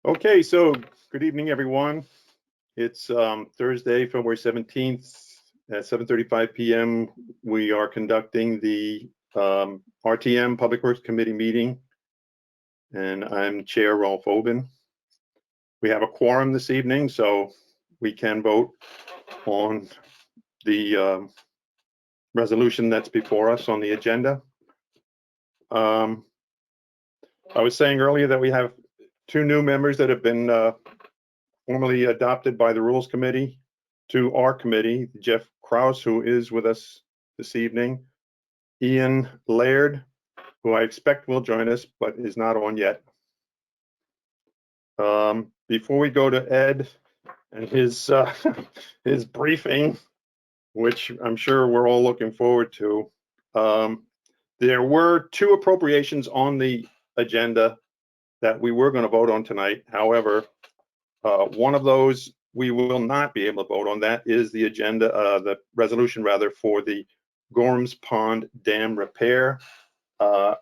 Okay, so good evening, everyone. It's Thursday, February 17th at 7:35 p.m. We are conducting the RTM Public Works Committee meeting, and I'm Chair Rolf Oben. We have a quorum this evening, so we can vote on the resolution that's before us on the agenda. I was saying earlier that we have two new members that have been formally adopted by the Rules Committee to our committee: Jeff Krause, who is with us this evening, Ian Laird, who I expect will join us, but is not on yet. Before we go to Ed and his his briefing, which I'm sure we're all looking forward to, there were two appropriations on the agenda that we were going to vote on tonight. However, one of those we will not be able to vote on. That is the agenda, the resolution rather, for the Gorms Pond Dam repair. I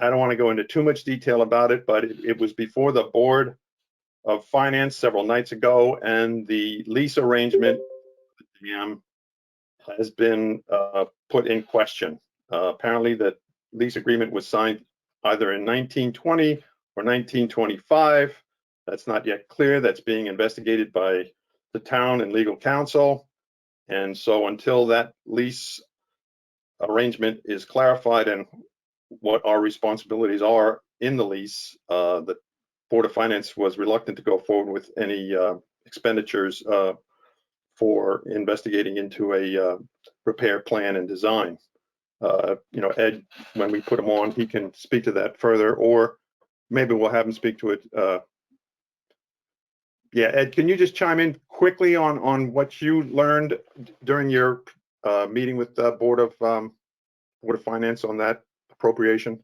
don't want to go into too much detail about it, but it was before the Board of Finance several nights ago, and the lease arrangement for the dam has been put in question. Apparently, the lease agreement was signed either in 1920 or 1925. That's not yet clear. That's being investigated by the town and legal counsel. And so until that lease arrangement is clarified and what our responsibilities are in the lease, the Board of Finance was reluctant to go forward with any expenditures for investigating into a repair plan and design. Ed, when we put him on, he can speak to that further, or maybe we'll have him speak to it. Yeah, Ed, can you just chime in quickly on what you learned during your meeting with the Board of Finance on that appropriation?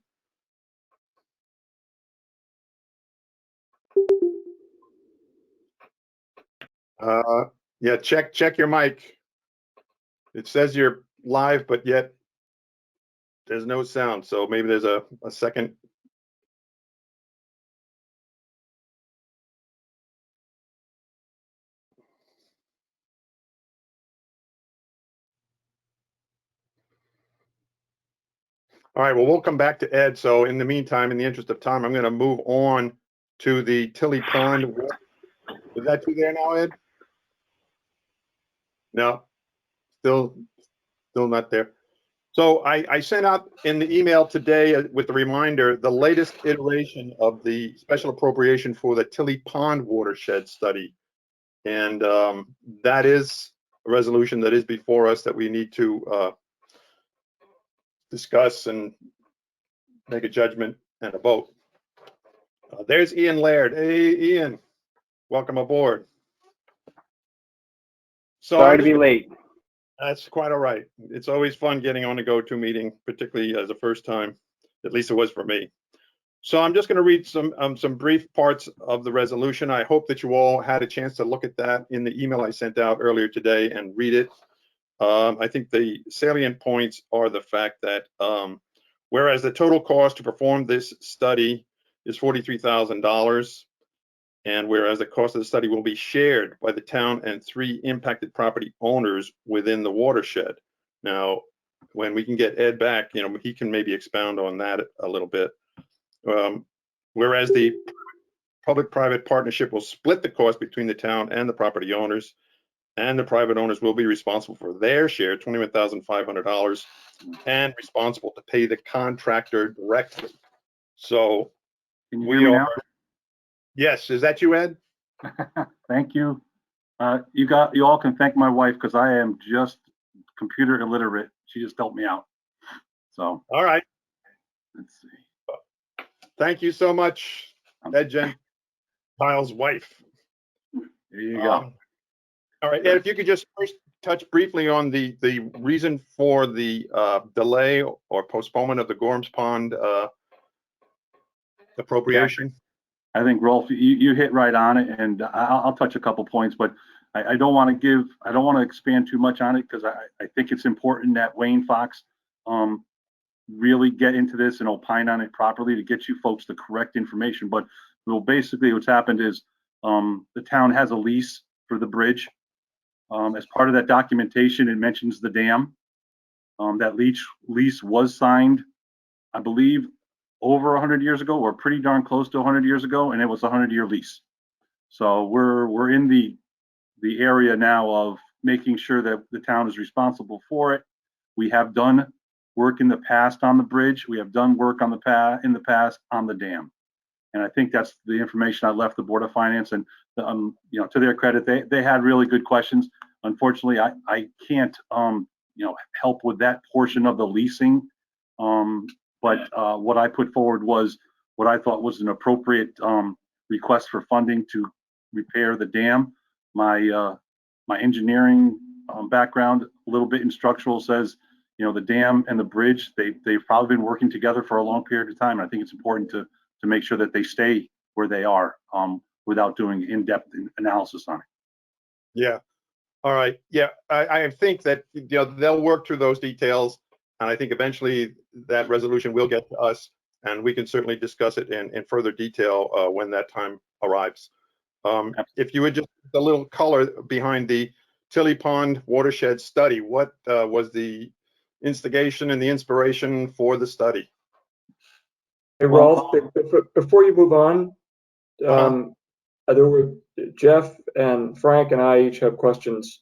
Yeah, check your mic. It says you're live, but yet there's no sound. So maybe there's a second. All right, well, we'll come back to Ed. So in the meantime, in the interest of time, I'm going to move on to the Tilly Pond. Is that you there now, Ed? No, still not there. So I sent out in the email today with the reminder, the latest iteration of the special appropriation for the Tilly Pond watershed study. And that is a resolution that is before us that we need to discuss and make a judgment and a vote. There's Ian Laird. Hey, Ian, welcome aboard. So sorry to be late. That's quite all right. It's always fun getting on a go-to meeting, particularly as a first time. At least it was for me. So I'm just going to read some brief parts of the resolution. I hope that you all had a chance to look at that in the email I sent out earlier today and read it. I think the salient points are the fact that whereas the total cost to perform this study is $43,000, and whereas the cost of the study will be shared by the town and 3 impacted property owners within the watershed. Now, when we can get Ed back, he can maybe expound on that a little bit. Whereas the public-private partnership will split the cost between the town and the property owners, and the private owners will be responsible for their share, $21,500, and responsible to pay the contractor directly. So we are. Yes, is that you, Ed? Thank you. You all can thank my wife because I am just computer illiterate. She just helped me out. So. All right. Let's see. Thank you so much, Ed Gentile's wife. There you go. All right, Ed, if you could just first touch briefly on the reason for the delay or postponement of the Gorms Pond appropriation. I think, Rolf, you hit right on it, and I'll touch a couple points, but I don't want to expand too much on it because I think it's important that Wayne Fox really get into this and opine on it properly to get you folks the correct information. But Well, basically what's happened is the town has a lease for the bridge. As part of that documentation, it mentions the dam. That lease was signed, I believe, over 100 years ago, or pretty darn close to 100 years ago, and it was a 100-year lease. So we're in the area now of making sure that the town is responsible for it. We have done work in the past on the bridge. We have done work on in the past on the dam. And I think that's the information I left the Board of Finance. And you know, to their credit, they had really good questions. Unfortunately, I can't you know, help with that portion of the leasing. But what I put forward was what I thought was an appropriate request for funding to repair the dam. My engineering background, a little bit in structural, says, you know, the dam and the bridge, they've probably been working together for a long period of time. And I think it's important to make sure that they stay where they are without doing in-depth analysis on it. Yeah. All right. Yeah, I think that, you know, they'll work through those details, and I think eventually that resolution will get to us, and we can certainly discuss it in further detail when that time arrives. If you would just a little color behind the Tilly Pond watershed study, what was the instigation and the inspiration for the study? Hey, Rolf, before you move on, there were Jeff and Frank and I each have questions.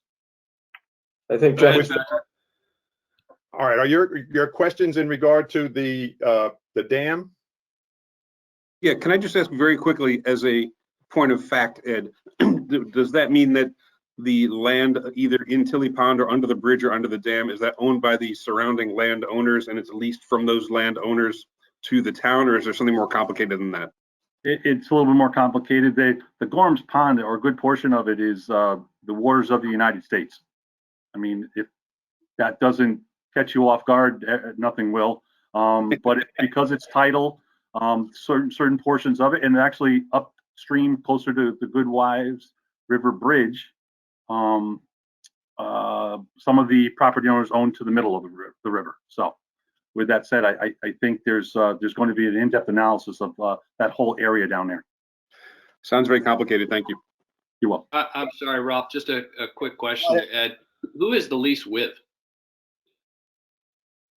I think Jeff. All right. Are your questions in regard to the dam? Yeah. Can I just ask very quickly, as a point of fact, Ed, does that mean that the land either in Tilly Pond or under the bridge or under the dam, is that owned by the surrounding landowners and it's leased from those landowners to the town, or is there something more complicated than that? It's a little bit more complicated. The Gorham's Pond, or a good portion of it, is the waters of the United States. I mean, if that doesn't catch you off guard, nothing will. But because it's tidal, certain portions of it, and actually upstream closer to the Good Wives River Bridge, some of the property owners own to the middle of the river. So with that said, I think there's going to be an in-depth analysis of that whole area down there. Sounds very complicated. Thank you. You're welcome. I'm sorry, Ralph, just a quick question to Ed. Who is the lease with?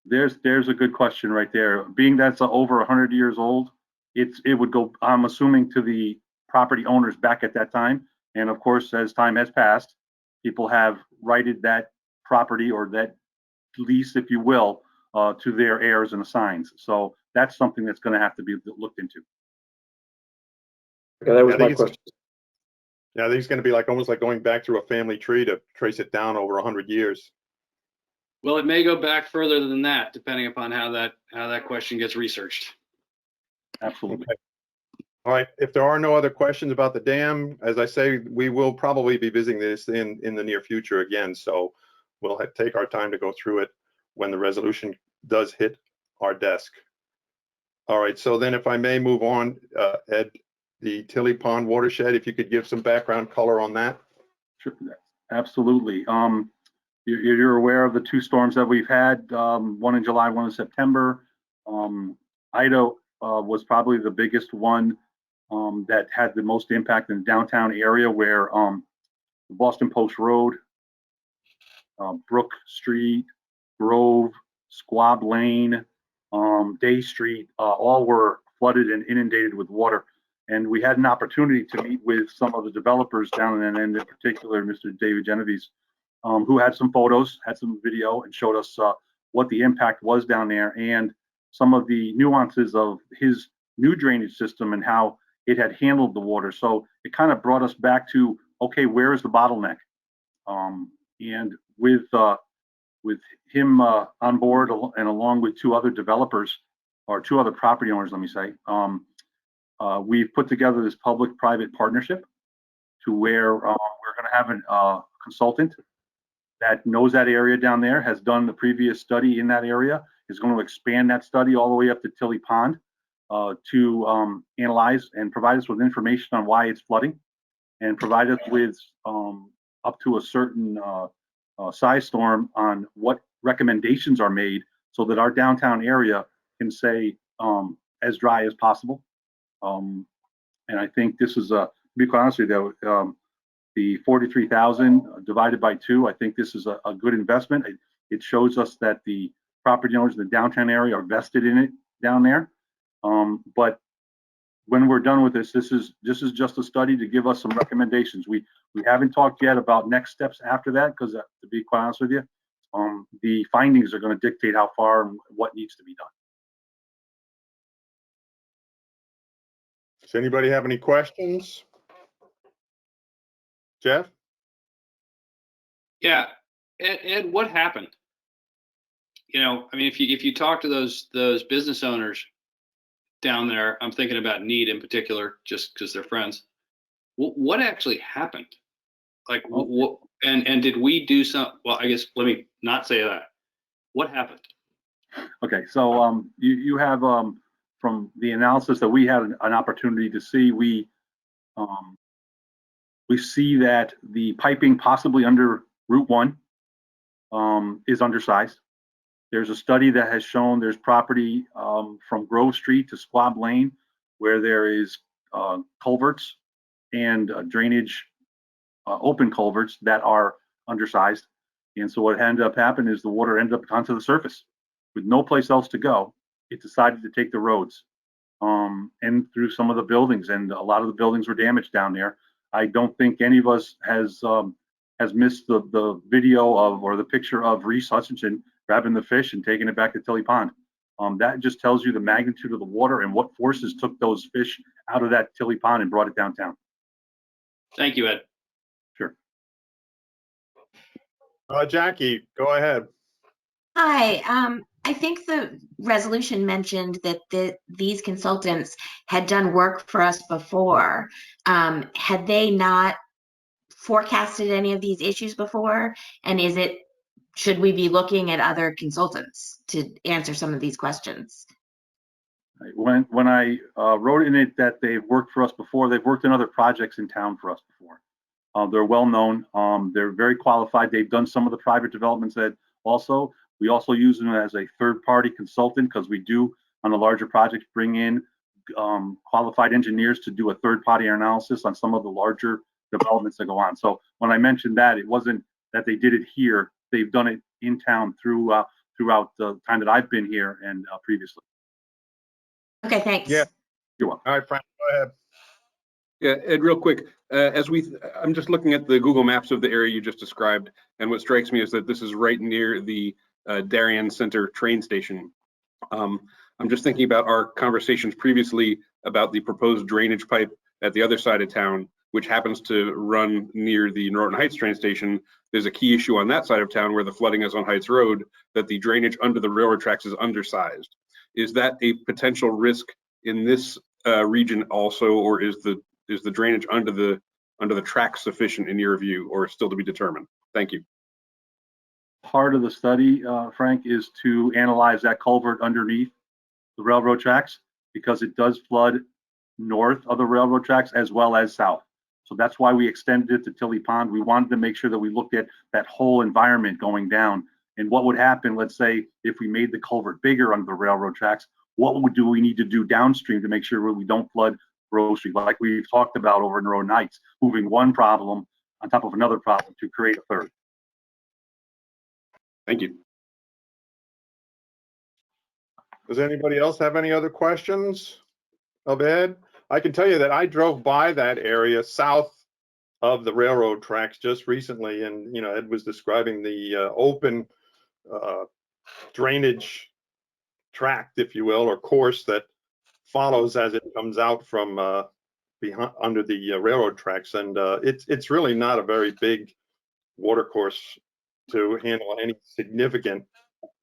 There's a good question right there. Being that's over 100 years old, it would go, I'm assuming, to the property owners back at that time. And of course, as time has passed, people have righted that property or that lease, if you will, to their heirs and assigns. So that's something that's going to have to be looked into. Okay, that was my question. Yeah, I think it's going to be almost like going back through a family tree to trace it down over 100 years. Well, it may go back further than that, depending upon how that question gets researched. Absolutely. Okay. All right. If there are no other questions about the dam, as I say, we will probably be visiting this in the near future again. So we'll take our time to go through it when the resolution does hit our desk. All right. So then, if I may move on, Ed, the Tilly Pond watershed, if you could give some background color on that. Sure. Absolutely. You're aware of the two storms that we've had, one in July, one in September. Ida was probably the biggest one that had the most impact in the downtown area, where the Boston Post Road, Brook Street, Grove, Squab Lane, Day Street, all were flooded and inundated with water. And we had an opportunity to meet with some of the developers down in, and in particular, Mr. David Genovese, who had some photos, had some video, and showed us what the impact was down there and some of the nuances of his new drainage system and how it had handled the water. So it kind of brought us back to, okay, where is the bottleneck? And with him on board, and along with two other developers, or two other property owners, let me say, we've put together this public-private partnership to where we're going to have a consultant that knows that area down there, has done the previous study in that area, is going to expand that study all the way up to Tilly Pond to analyze and provide us with information on why it's flooding, and provide us with up to a certain size storm on what recommendations are made so that our downtown area can stay as dry as possible. And And I think this is to be quite honest with you, though, the 43,000 divided by 2, I think this is a good investment. It shows us that the property owners in the downtown area are vested in it down there. But when we're done with this is just a study to give us some recommendations. We haven't talked yet about next steps after that, because to be quite honest with you, the findings are going to dictate how far and what needs to be done. Does anybody have any questions? Jeff? Yeah, Ed, what happened? You know, I mean, if you talk to those business owners down there, I'm thinking about Need in particular, just because they're friends. What actually happened? Like, what? And did we do some? Well, I guess let me not say that. What happened? Okay, so you have from the analysis that we had an opportunity to see, we see that the piping possibly under Route 1 is undersized. There's a study that has shown there's property from Grove Street to Squab Lane where there is culverts and drainage, open culverts that are undersized. And so what ended up happening is the water ended up onto the surface with no place else to go. It decided to take the roads and through some of the buildings, and a lot of the buildings were damaged down there. I don't think any of us has missed the video of or the picture of Reese Hutchinson grabbing the fish and taking it back to Tilly Pond. That just tells you the magnitude of the water and what forces took those fish out of that Tilly Pond and brought it downtown. Thank you, Ed. Sure. Jackie, go ahead. Hi, I think the resolution mentioned that these consultants had done work for us before. Had they not forecasted any of these issues before? And should we be looking at other consultants to answer some of these questions? When I wrote in it that they've worked for us before, they've worked in other projects in town for us before. They're well known. They're very qualified. They've done some of the private developments that also. We also use them as a third-party consultant because we do, on the larger projects, bring in qualified engineers to do a third-party analysis on some of the larger developments that go on. So when I mentioned that, it wasn't that they did it here. They've done it in town throughout the time that I've been here and previously. Okay, thanks. Yeah. You're welcome. All right, Frank, go ahead. Yeah, Ed, real quick, I'm just looking at the Google Maps of the area you just described, and what strikes me is that this is right near the Darien Center train station. I'm just thinking about our conversations previously about the proposed drainage pipe at the other side of town, which happens to run near the Norton Heights train station. There's a key issue on that side of town where the flooding is on Heights Road, that the drainage under the railroad tracks is undersized. Is that a potential risk in this region also, or is the drainage under the track sufficient in your view, or still to be determined? Thank you. Part of the study, Frank, is to analyze that culvert underneath the railroad tracks because it does flood north of the railroad tracks as well as south. So that's why we extended it to Tilly Pond. We wanted to make sure that we looked at that whole environment going down and what would happen, let's say, if we made the culvert bigger under the railroad tracks, what do we need to do downstream to make sure we don't flood Grove Street, like we've talked about over in Norton Heights, moving one problem on top of another problem to create a third. Thank you. Does anybody else have any other questions of Ed? I can tell you that I drove by that area south of the railroad tracks just recently, and Ed was describing the open drainage tract, if you will, or course that follows as it comes out from behind under the railroad tracks, and it's really not a very big water course to handle any significant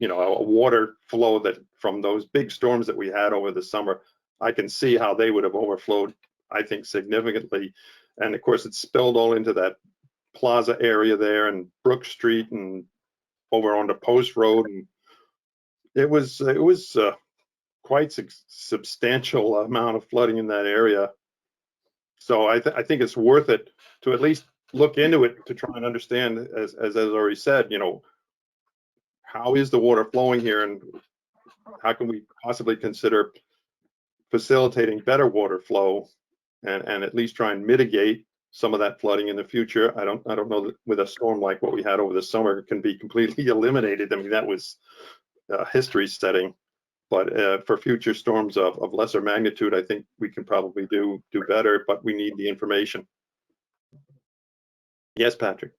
a water flow that from those big storms that we had over the summer. I can see how they would have overflowed, I think, significantly. And of course, it spilled all into that plaza area there and Brook Street and over onto Post Road. And it was quite substantial amount of flooding in that area. So I think it's worth it to at least look into it to try and understand, as I already said, how is the water flowing here and how can we possibly consider facilitating better water flow and at least try and mitigate some of that flooding in the future. I don't know that with a storm like what we had over the summer, it can be completely eliminated. I mean, that was history setting. But for future storms of lesser magnitude, I think we can probably do better, but we need the information. Yes, Patrick.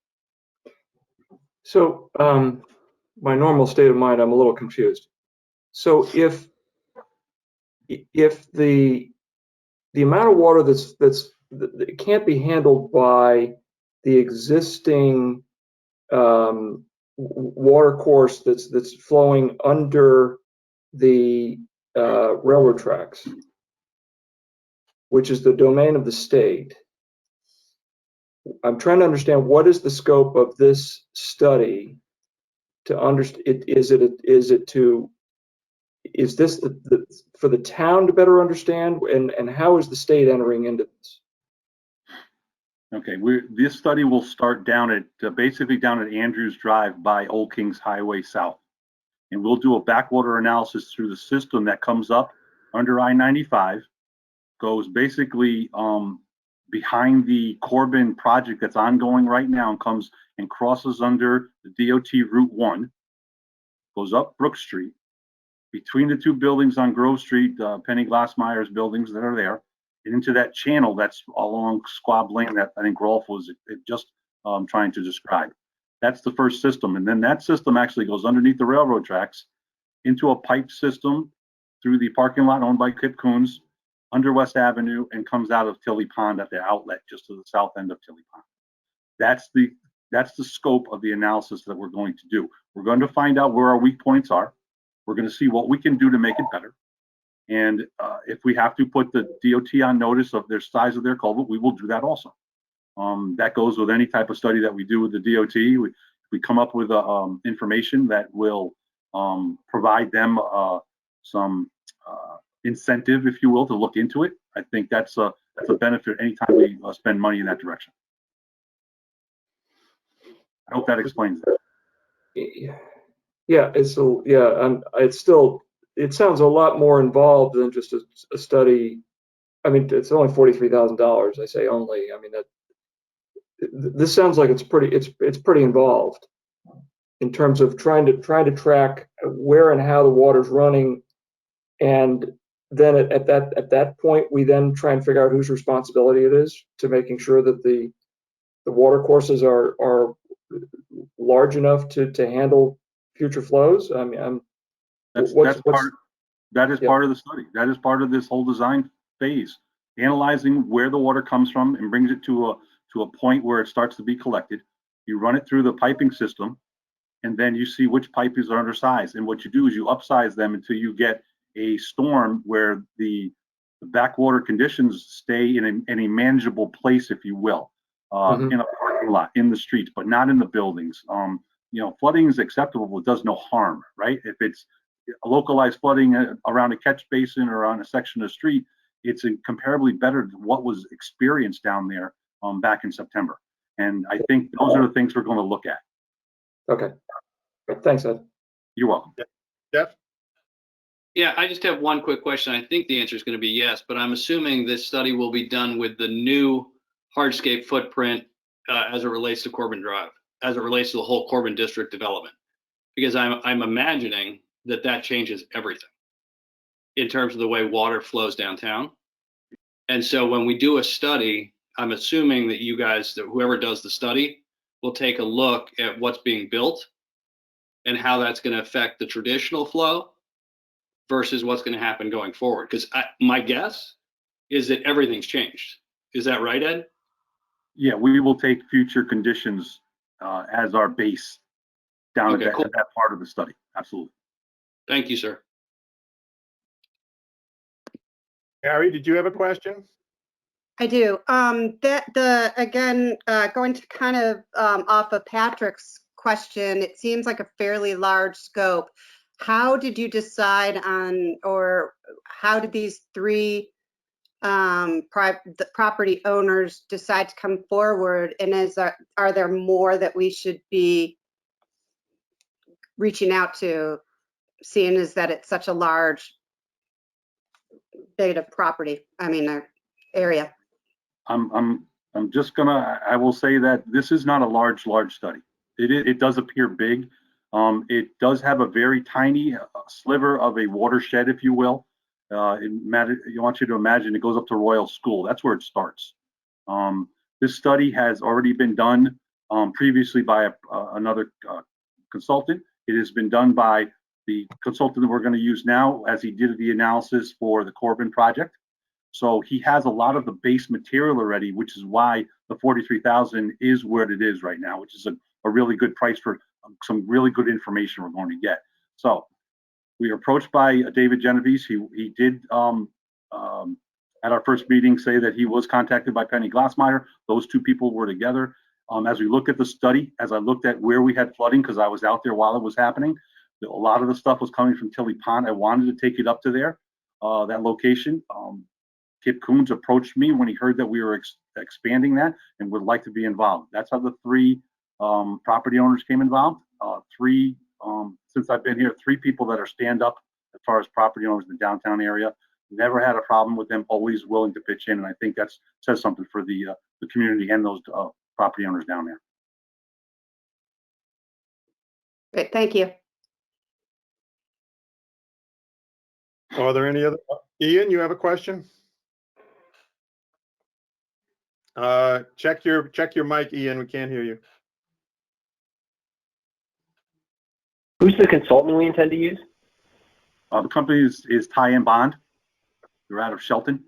So my normal state of mind, I'm a little confused. So if the amount of water that can't be handled by the existing water course that's flowing under the railroad tracks, which is the domain of the state, I'm trying to understand what is the scope of this study to understand. Is this for the town to better understand, and how is the state entering into this? Okay, this study will start down at basically down at Andrews Drive by Old Kings Highway South, and we'll do a backwater analysis through the system that comes up under I-95, goes basically behind the Corbin project that's ongoing right now, and comes and crosses under the DOT Route 1, goes up Brook Street, between the two buildings on Grove Street, Penny Glassmeyer's buildings that are there, and into that channel that's along Squab Lane that I think Rolf was just trying to describe. That's the first system. And then that system actually goes underneath the railroad tracks into a pipe system through the parking lot owned by Kip Coons under West Avenue, and comes out of Tilly Pond at the outlet just to the south end of Tilly Pond. That's the scope of the analysis that we're going to do. We're going to find out where our weak points are. We're going to see what we can do to make it better. And if we have to put the DOT on notice of their size of their culvert, we will do that also. That goes with any type of study that we do with the DOT. We come up with information that will provide them some incentive, if you will, to look into it. I think that's a benefit anytime we spend money in that direction. I hope that explains it. Yeah, it sounds a lot more involved than just a study. I mean, it's only $43,000. I say only. I mean, this sounds like it's pretty involved in terms of trying to track where and how the water's running, and then at that point we then try and figure out whose responsibility it is to making sure that the water courses are large enough to handle future flows. I mean, that is part of the study. That is part of this whole design phase, analyzing where the water comes from and brings it to a point where it starts to be collected. You run it through the piping system, and then you see which pipes are undersized. And what you do is you upsize them until you get a storm where the backwater conditions stay in a manageable place, if you will, in a parking lot, in the streets, but not in the buildings. Flooding is acceptable. It does no harm, right? If it's a localized flooding around a catch basin or on a section of street, it's comparably better than what was experienced down there back in September. And I think those are the things we're going to look at. Okay. Thanks, Ed. You're welcome. Jeff? Yeah, I just have one quick question. I think the answer is going to be yes, but I'm assuming this study will be done with the new hardscape footprint as it relates to Corbin Drive, as it relates to the whole Corbin district development, because I'm imagining that changes everything in terms of the way water flows downtown. And so when we do a study, I'm assuming that you guys, that whoever does the study, will take a look at what's being built and how that's going to affect the traditional flow versus what's going to happen going forward. Because my guess is that everything's changed. Is that right, Ed? Yeah, we will take future conditions as our base down at that part of the study. Absolutely. Thank you, sir. Gary, did you have a question? I do. Again, going to kind of off of Patrick's question, it seems like a fairly large scope. How did you decide on, or how did these three the property owners decide to come forward? And are there more that we should be reaching out to, seeing as that it's such a large bit of property, area? I'm just gonna, I will say that this is not a large study. It does appear big. It does have a very tiny sliver of a watershed, if you will. I want you to imagine it goes up to Royal School. That's where it starts. This study has already been done previously by another consultant. It has been done by the consultant that we're going to use now, as he did the analysis for the Corbin project. So he has a lot of the base material already, which is why the 43,000 is where it is right now, which is a really good price for some really good information we're going to get. So we were approached by David Genovese. He did at our first meeting say that he was contacted by Penny Glassmeyer. Those two people were together. As we look at the study, as I looked at where we had flooding, because I was out there while it was happening, a lot of the stuff was coming from Tilly Pond. I wanted to take it up to there, that location. Kip Coons approached me when he heard that we were expanding that and would like to be involved. That's how the three property owners came involved. Since I've been here, 3 people that are stand up as far as property owners in the downtown area. Never had a problem with them, always willing to pitch in. And I think that says something for the community and those property owners down there. Great, thank you. Are there any other? Ian, you have a question? Check your mic, Ian. We can't hear you. Who's the consultant we intend to use? The company is Ty and Bond. They're out of Shelton.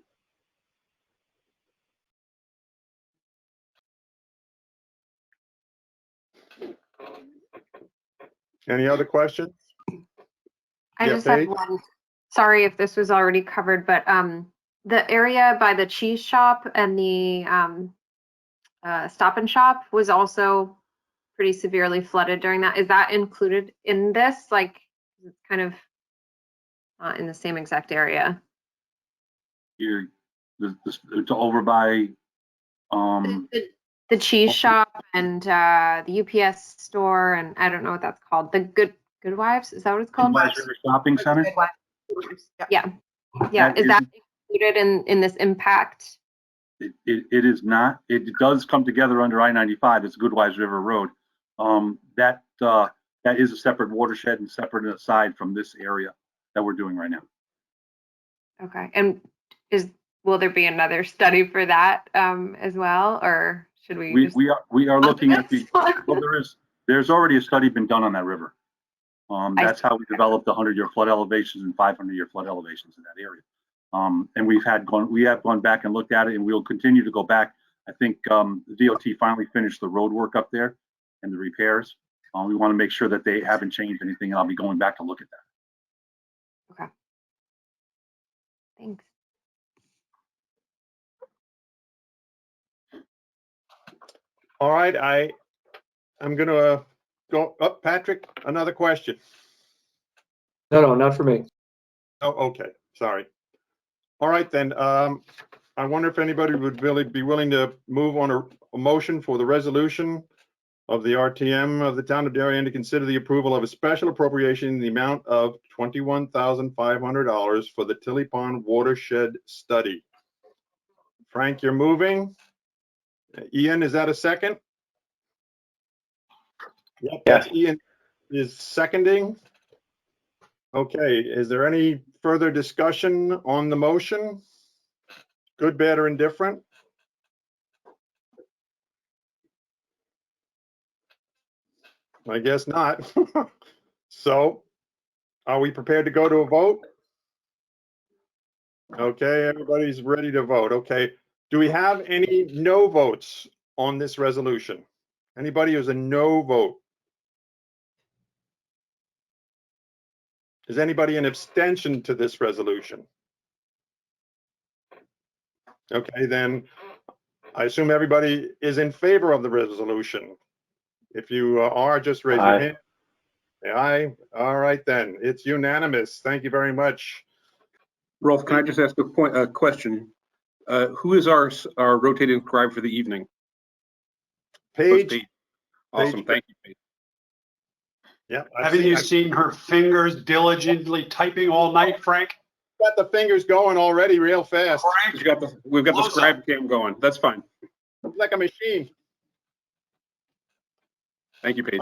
Any other questions? I Yeah, just have Paige? one. Sorry if this was already covered, but the area by the cheese shop and the Stop and Shop was also pretty severely flooded during that. Is that included in this? Like, it's kind of not in the same exact area. It's over by The cheese shop and the UPS store, and I don't know what that's called. The Good Wives, is that what it's called? Goodwives River Shopping Center. Good Wives. Yeah. Is that included in this impact? It is not. It does come together under I-95. It's Goodwives River Road. That is a separate watershed and separate and aside from this area that we're doing right now. Okay. And will there be another study for that as well, or should we? We are looking at the. Well, there's already a study been done on that river. That's how we developed the 100-year flood elevations and 500-year flood elevations in that area. And we have gone back and looked at it, and we'll continue to go back. I think the DOT finally finished the road work up there and the repairs. We want to make sure that they haven't changed anything, and I'll be going back to look at that. Okay. Thanks. All right, I'm gonna go up. Patrick, another question. No, not for me. Oh, okay, sorry. All right, then, I wonder if anybody would really be willing to move on a motion for the resolution of the RTM of the town of Darien to consider the approval of a special appropriation in the amount of $21,500 for the Tilly Pond watershed study. Frank, you're moving. Ian, is that a second? Yep, that's Ian is seconding. Okay, is there any further discussion on the motion? Good, bad, or indifferent? I guess not. So, are we prepared to go to a vote? Okay, everybody's ready to vote. Okay, do we have any no votes on this resolution? Anybody who's a no vote? Is anybody an abstention to this resolution? Okay, then I assume everybody is in favor of the resolution. If you are, just raise your hand. Aye. All right, then. It's unanimous. Thank you very much. Rolf, can I just ask a question? Who is our rotating scribe for the evening? Paige. Awesome. Thank you, Paige. Yeah. Haven't you seen her fingers diligently typing all night, Frank? got the fingers going already real fast. We've got the Close up. scribe cam going. That's fine. Like a machine. Thank you, Paige.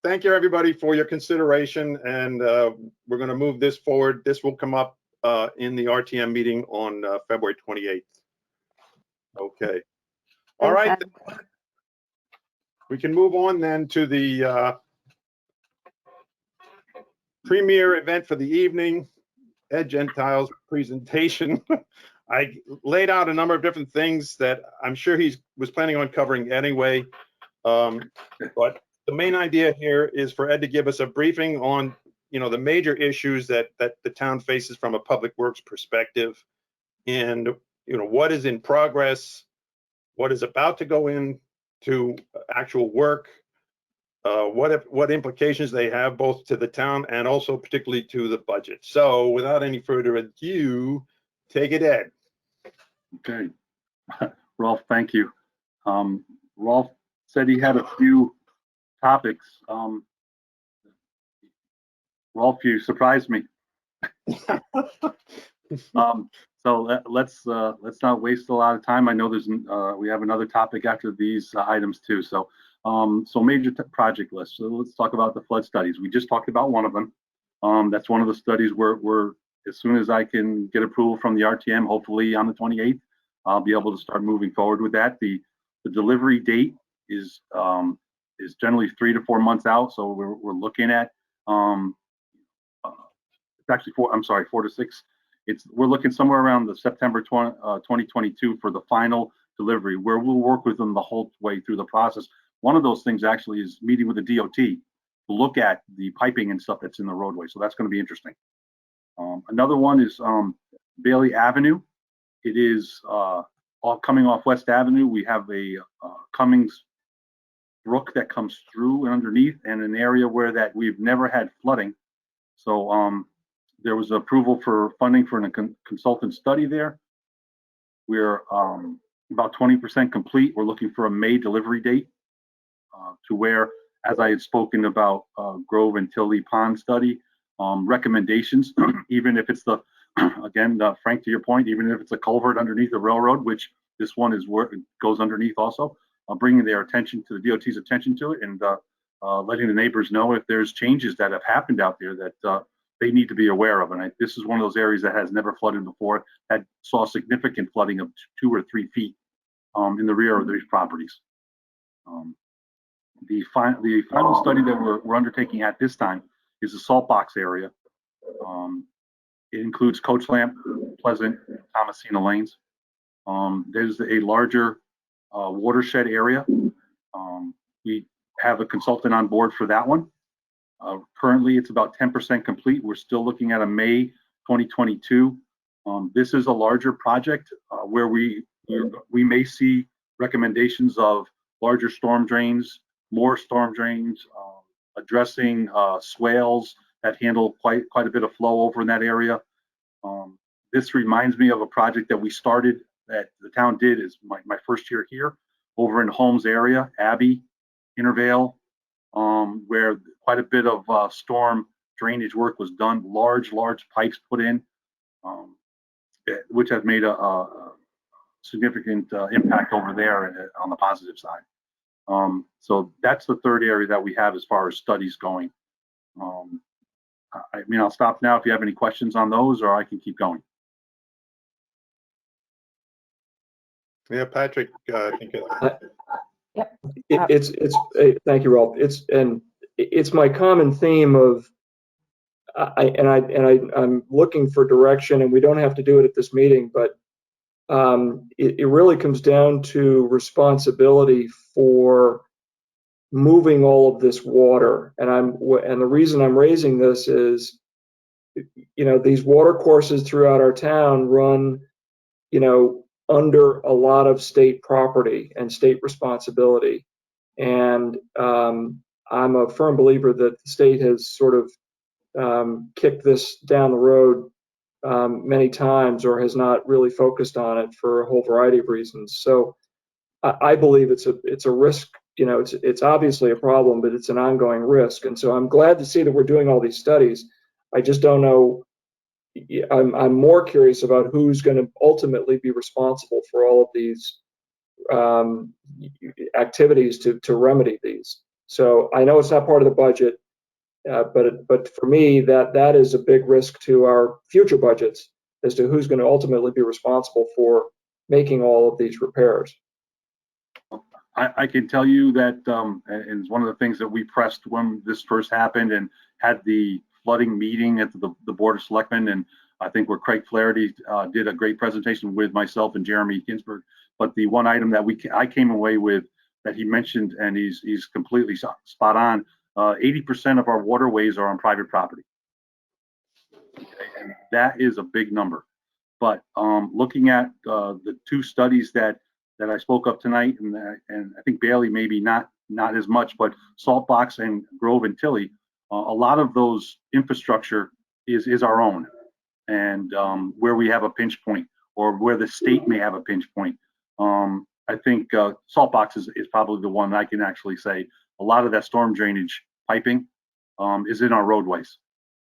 Thank you, everybody, for your consideration, and we're going to move this forward. This will come up in the RTM meeting on February 28th. Okay. All right. Thanks, Ed. We can move on then to the premier event for the evening, Ed Gentile's presentation. I laid out a number of different things that I'm sure he was planning on covering anyway. But the main idea here is for Ed to give us a briefing on, the major issues that the town faces from a public works perspective, and what is in progress, what is about to go into actual work, what implications they have both to the town and also particularly to the budget. So without any further ado, take it, Ed. Okay. Rolf, thank you. Rolf said he had a few topics. Rolf, you surprised me. So let's not waste a lot of time. I know we have another topic after these items too. So major project list. So let's talk about the flood studies. We just talked about one of them. That's one of the studies where as soon as I can get approval from the RTM, hopefully on the 28th, I'll be able to start moving forward with that. The delivery date is generally 3 to 4 months out. So we're looking at it's actually 4 to 6. We're looking somewhere around the September 2022 for the final delivery, where we'll work with them the whole way through the process. One of those things actually is meeting with the DOT to look at the piping and stuff that's in the roadway. So that's going to be interesting. Another one is Bailey Avenue. It is all coming off West Avenue. We have a Cummings brook that comes through and underneath, and an area where that we've never had flooding. So there was approval for funding for a consultant study there. We're about 20% complete. We're looking for a May delivery date to where, as I had spoken about Grove and Tilly Pond study, recommendations, even if it's again, Frank, to your point, even if it's a culvert underneath the railroad, which this one is where it goes underneath also, bringing their attention to the DOT's attention to it, and letting the neighbors know if there's changes that have happened out there that they need to be aware of. And this is one of those areas that has never flooded before, that saw significant flooding of 2 or 3 feet in the rear of these properties. The final study that we're undertaking at this time is the salt box area. It includes Coach Lamp, Pleasant, Thomasina Lanes. There's a larger watershed area. We have a consultant on board for that one. Currently, it's about 10% complete. We're still looking at a May 2022. This is a larger project where we may see recommendations of larger storm drains, more storm drains, addressing swales that handle quite a bit of flow over in that area. This reminds me of a project that we started, that the town did is my first year here, over in Holmes area, Abbey, Intervale, where quite a bit of storm drainage work was done, large pipes put in, which has made a significant impact over there on the positive side. So that's the third area that we have as far as studies going. I'll stop now if you have any questions on those, or I can keep going. Yeah, Patrick, I think Thank you, Rolf. It's my common theme of, I'm looking for direction, and we don't have to do it at this meeting, but it really comes down to responsibility for moving all of this water. And the reason I'm raising this is, these water courses throughout our town run, under a lot of state property and state responsibility. And I'm a firm believer that the state has sort of kicked this down the road many times, or has not really focused on it for a whole variety of reasons. So I believe it's a risk. It's obviously a problem, but it's an ongoing risk. And so I'm glad to see that we're doing all these studies. I just don't know I'm more curious about who's going to ultimately be responsible for all of these activities to remedy these. So I know it's not part of the budget, but for me, that is a big risk to our future budgets as to who's going to ultimately be responsible for making all of these repairs. I can tell you that, and it's one of the things that we pressed when this first happened and had the flooding meeting at the Board of Selectmen, and I think where Craig Flaherty did a great presentation with myself and Jeremy Ginsburg. But the one item that I came away with that he mentioned, and he's completely spot on, 80% of our waterways are on private property. Okay, and that is a big number. But looking at the two studies that I spoke of tonight, and I think Bailey maybe not as much, but Saltbox and Grove and Tilly, a lot of those infrastructure is our own, and where we have a pinch point or where the state may have a pinch point. I think Saltbox is probably the one I can actually say a lot of that storm drainage piping is in our roadways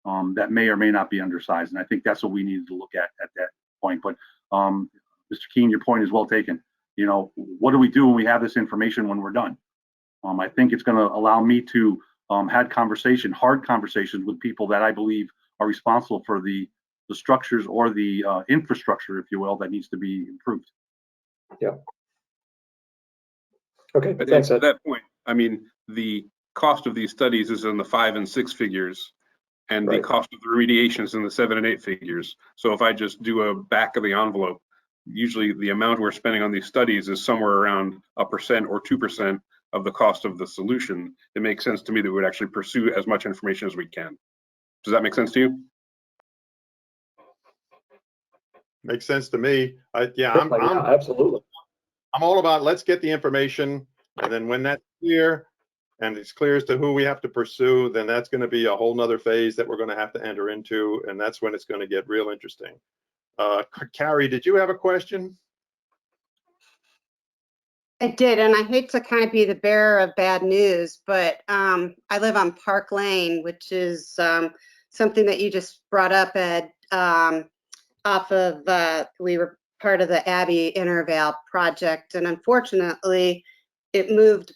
that may or may not be undersized, and I think that's what we needed to look at that point. But Mr. Keene, your point is well taken. You know, what do we do when we have this information when we're done? I think it's going to allow me to have hard conversations with people that I believe are responsible for the structures or the infrastructure, if you will, that needs to be improved. Yeah. Okay, But thanks, to Ed. that point, I mean, the cost of these studies is in the 5 and 6 figures, and the Right. cost of the remediation is in the 7 and 8 figures. So if I just do a back of the envelope, usually the amount we're spending on these studies is somewhere around 1% or 2% of the cost of the solution. It makes sense to me that we would actually pursue as much information as we can. Does that make sense to you? Makes sense to me. Yeah, Absolutely. I'm all about let's get the information, and then when that's clear and it's clear as to who we have to pursue, then that's going to be a whole nother phase that we're going to have to enter into, and that's when it's going to get real interesting. Carrie, did you have a question? I did, and I hate to kind of be the bearer of bad news, but I live on Park Lane, which is something that you just brought up, Ed, off of, we were part of the Abbey Intervale project, and unfortunately, it moved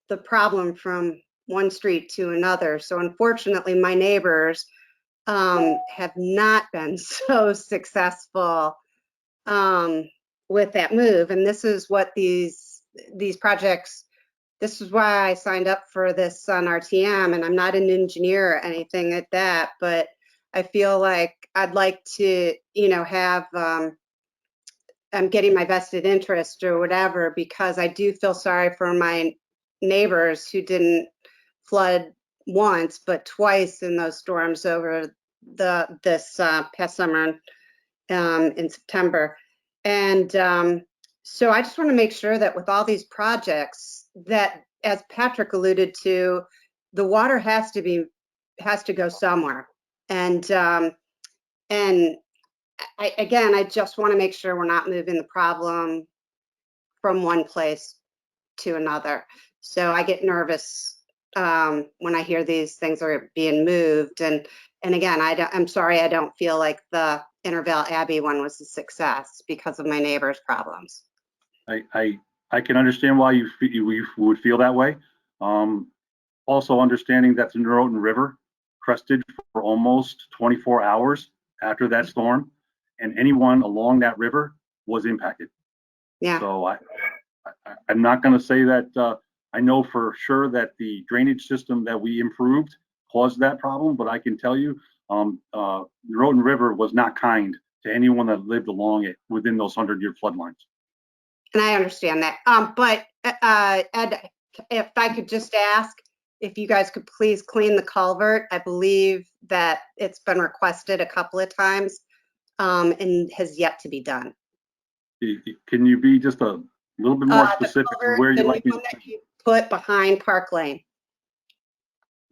the problem from one street to another. So unfortunately, my neighbors have not been so successful with that move. And this is what these projects, this is why I signed up for this on RTM, and I'm not an engineer or anything like that, but I feel like I'd like to, you know, have, I'm getting my vested interest or whatever, because I do feel sorry for my neighbors who didn't flood once, but twice in those storms over this past summer in September. And so I just want to make sure that with all these projects that, as Patrick alluded to, the water has to go somewhere. And I just want to make sure we're not moving the problem from one place to another. So I get nervous when I hear these things are being moved. And again, I'm sorry, I don't feel like the Intervale Abbey one was a success because of my neighbor's problems. I can understand why you would feel that way. Also understanding that the Norotan River crested for almost 24 hours after that storm, and anyone along that river was impacted. Yeah. So I'm not going to say that I know for sure that the drainage system that we improved caused that problem, but I can tell you Norotan River was not kind to anyone that lived along it within those 100-year flood lines. And I understand that. But Ed, if I could just ask if you guys could please clean the culvert. I believe that it's been requested a couple of times and has yet to be done. Can you be just a little bit more specific culvert, where you the like me one that you put behind Park Lane?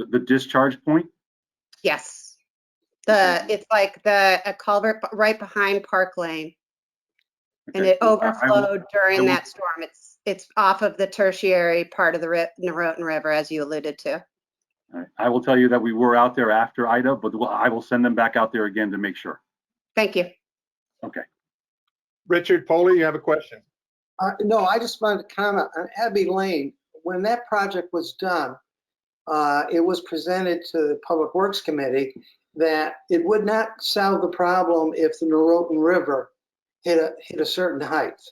the discharge point? Yes. It's like a culvert right behind Park Lane. And Okay. it overflowed during that storm. It's off of the tertiary part of the Norotan River, as you alluded to. I will tell you that we were out there after Ida, but I will send them back out there again to make sure. Thank you. Okay. Richard Poley, you have a question? No, I just wanted to comment on Abbey Lane. When that project was done, it was presented to the Public Works Committee that it would not solve the problem if the Norotan River hit a certain height,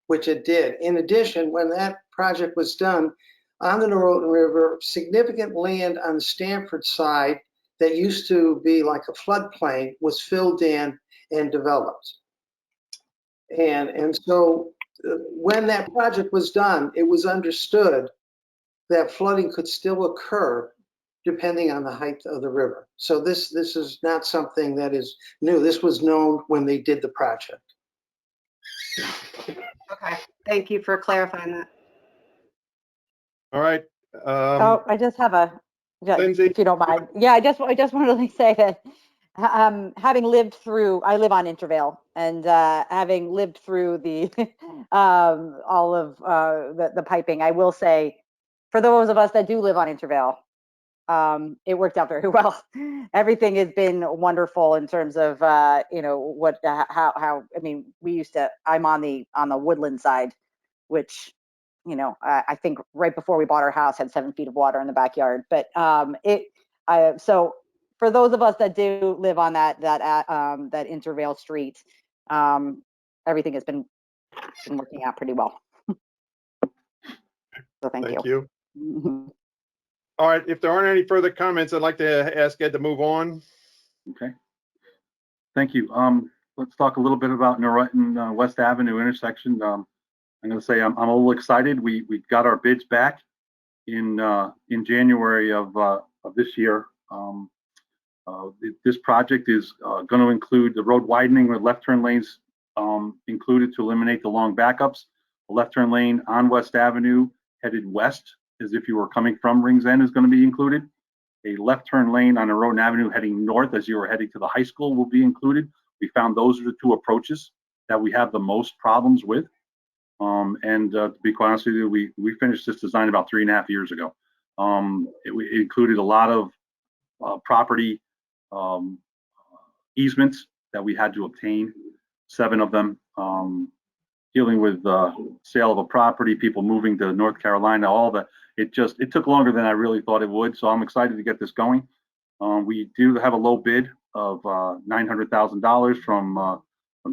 which it did. In addition, when that project was done on the Norotan River, significant land on the Stamford side that used to be like a floodplain was filled in and developed. And so when that project was done, it was understood that flooding could still occur depending on the height of the river. So this is not something that is new. This was known when they did the project. Okay, thank you for clarifying that. All right. Oh, I just have Lindsay? if you don't mind. Yeah, I just wanted to say that having lived through, I live on Intervale, and having lived through the all of the piping, I will say, for those of us that do live on Intervale, it worked out very well. Everything has been wonderful in terms of what how I mean, I'm on the Woodland side, which I think right before we bought our house had 7 feet of water in the backyard. But so for those of us that do live on that Intervale Street, everything has been working out pretty well. So thank you. All right, if there aren't any further comments, I'd like to ask Ed to move on. Okay. Thank you. Let's talk a little bit about Norotan West Avenue intersection. I'm going to say I'm a little excited. We got our bids back in January of this year. This project is going to include the road widening with left turn lanes included to eliminate the long backups. A left turn lane on West Avenue headed west, as if you were coming from Rings End, is going to be included. A left turn lane on Norotan Avenue heading north as you were heading to the high school will be included. We found those are the two approaches that we have the most problems with. To be quite honest with you, we finished this design about 3.5 years ago. It included a lot of property easements that we had to obtain, 7 of them, dealing with sale of a property, people moving to North Carolina, all that. It took longer than I really thought it would. So I'm excited to get this going. We do have a low bid of $900,000 from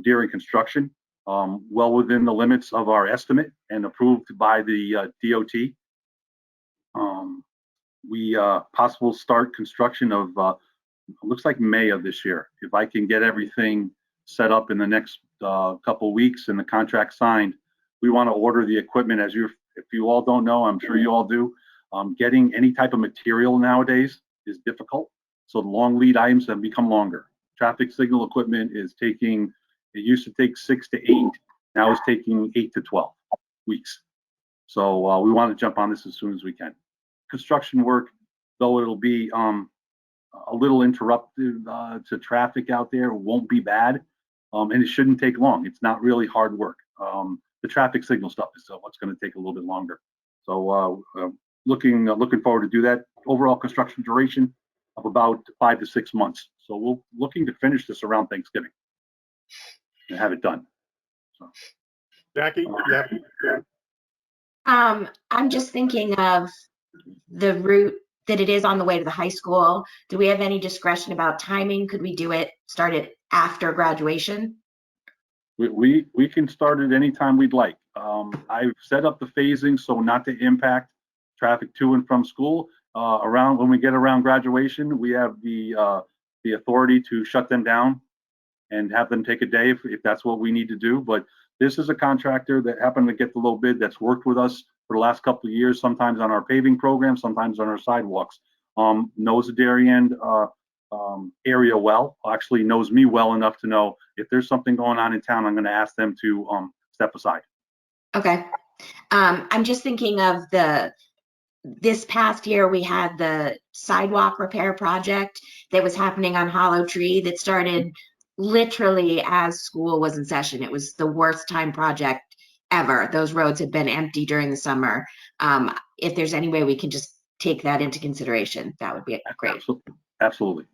Deering Construction. Well within the limits of our estimate and approved by the DOT. We possible start construction of looks like May of this year. If I can get everything set up in the next couple weeks and the contract signed, we want to order the equipment. If you all don't know, I'm sure you all do. Getting any type of material nowadays is difficult. So the long lead items have become longer. Traffic signal equipment is taking. It used to take 6 to 8. Now it's taking 8 to 12 weeks. So we want to jump on this as soon as we can. Construction work, though it'll be a little interruptive to traffic out there, won't be bad, and it shouldn't take long. It's not really hard work. The traffic signal stuff is what's going to take a little bit longer. So looking forward to do that. Overall construction duration of about 5 to 6 months. So we're looking to finish this around Thanksgiving and have it done. So. Jackie, yeah. I'm just thinking of the route that it is on the way to the high school. Do we have any discretion about timing? Could we start it after graduation? We can start it anytime we'd like. I've set up the phasing so not to impact traffic to and from school. Around when we get around graduation, we have the authority to shut them down and have them take a day if that's what we need to do. But this is a contractor that happened to get the low bid that's worked with us for the last couple of years, sometimes on our paving program, sometimes on our sidewalks. Knows the Darien area well, actually knows me well enough to know if there's something going on in town, I'm going to ask them to step aside. Okay. I'm just thinking of this past year, we had the sidewalk repair project that was happening on Hollow Tree that started literally as school was in session. It was the worst time project ever. Those roads had been empty during the summer. If there's any way we can just take that into consideration, that would be great. Absolutely.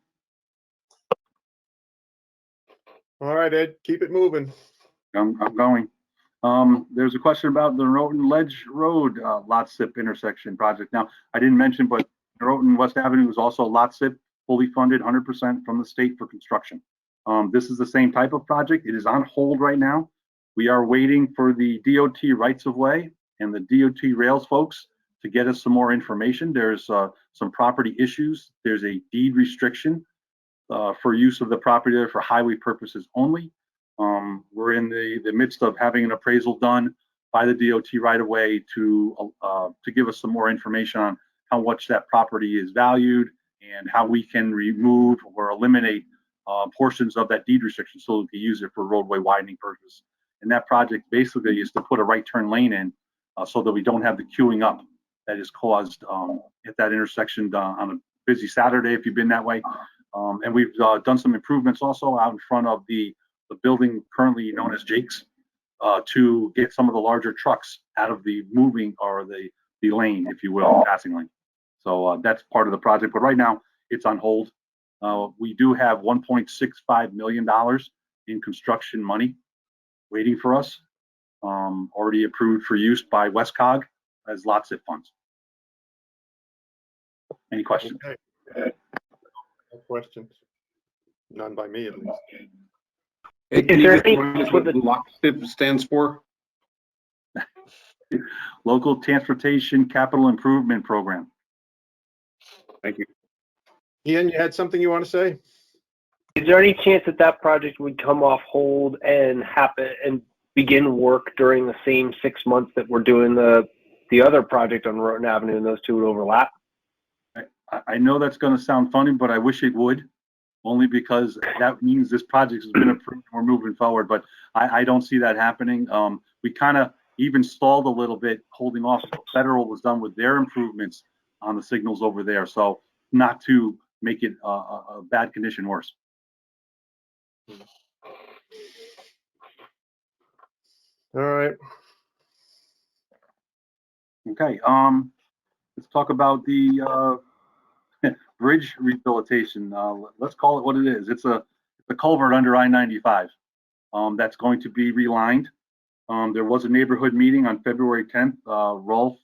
All right, Ed, keep it moving. I'm going. There's a question about the Norotan Ledge Road lot SIP intersection project. Now, I didn't mention, but Norotan West Avenue is also lot SIP, fully funded 100% from the state for construction. This is the same type of project. It is on hold right now. We are waiting for the DOT rights of way and the DOT rails folks to get us some more information. There's some property issues. There's a deed restriction for use of the property there for highway purposes only. We're in the midst of having an appraisal done by the DOT right away to give us some more information on how much that property is valued and how we can remove or eliminate portions of that deed restriction so we can use it for roadway widening purpose. And that project basically is to put a right turn lane in so that we don't have the queuing up that is caused at that intersection on a busy Saturday if you've been that way. And we've done some improvements also out in front of the building currently known as Jake's to get some of the larger trucks out of the moving or the lane, if you will, passing lane. So that's part of the project, but right now it's on hold. We do have $1.65 million in construction money waiting for us, already approved for use by WestCog as lot SIP funds. Any questions? Okay. No questions. None by me, at least. Hey, can you just remind us what the lot SIP stands for? Local Transportation Capital Improvement Program. Thank you. Ian, you had something you want to say? Is there any chance that that project would come off hold and happen and begin work during the same 6 months that we're doing the other project on Norotan Avenue and those two would overlap? I know that's going to sound funny, but I wish it would, only because that means this project has been approved and we're moving forward, but I don't see that happening. We kind of even stalled a little bit, holding off. Federal was done with their improvements on the signals over there, so not to make it a bad condition worse. All right. Okay, let's talk about the bridge rehabilitation. Let's call it what it is. It's a culvert under I-95 that's going to be relined. There was a neighborhood meeting on February 10th. Rolf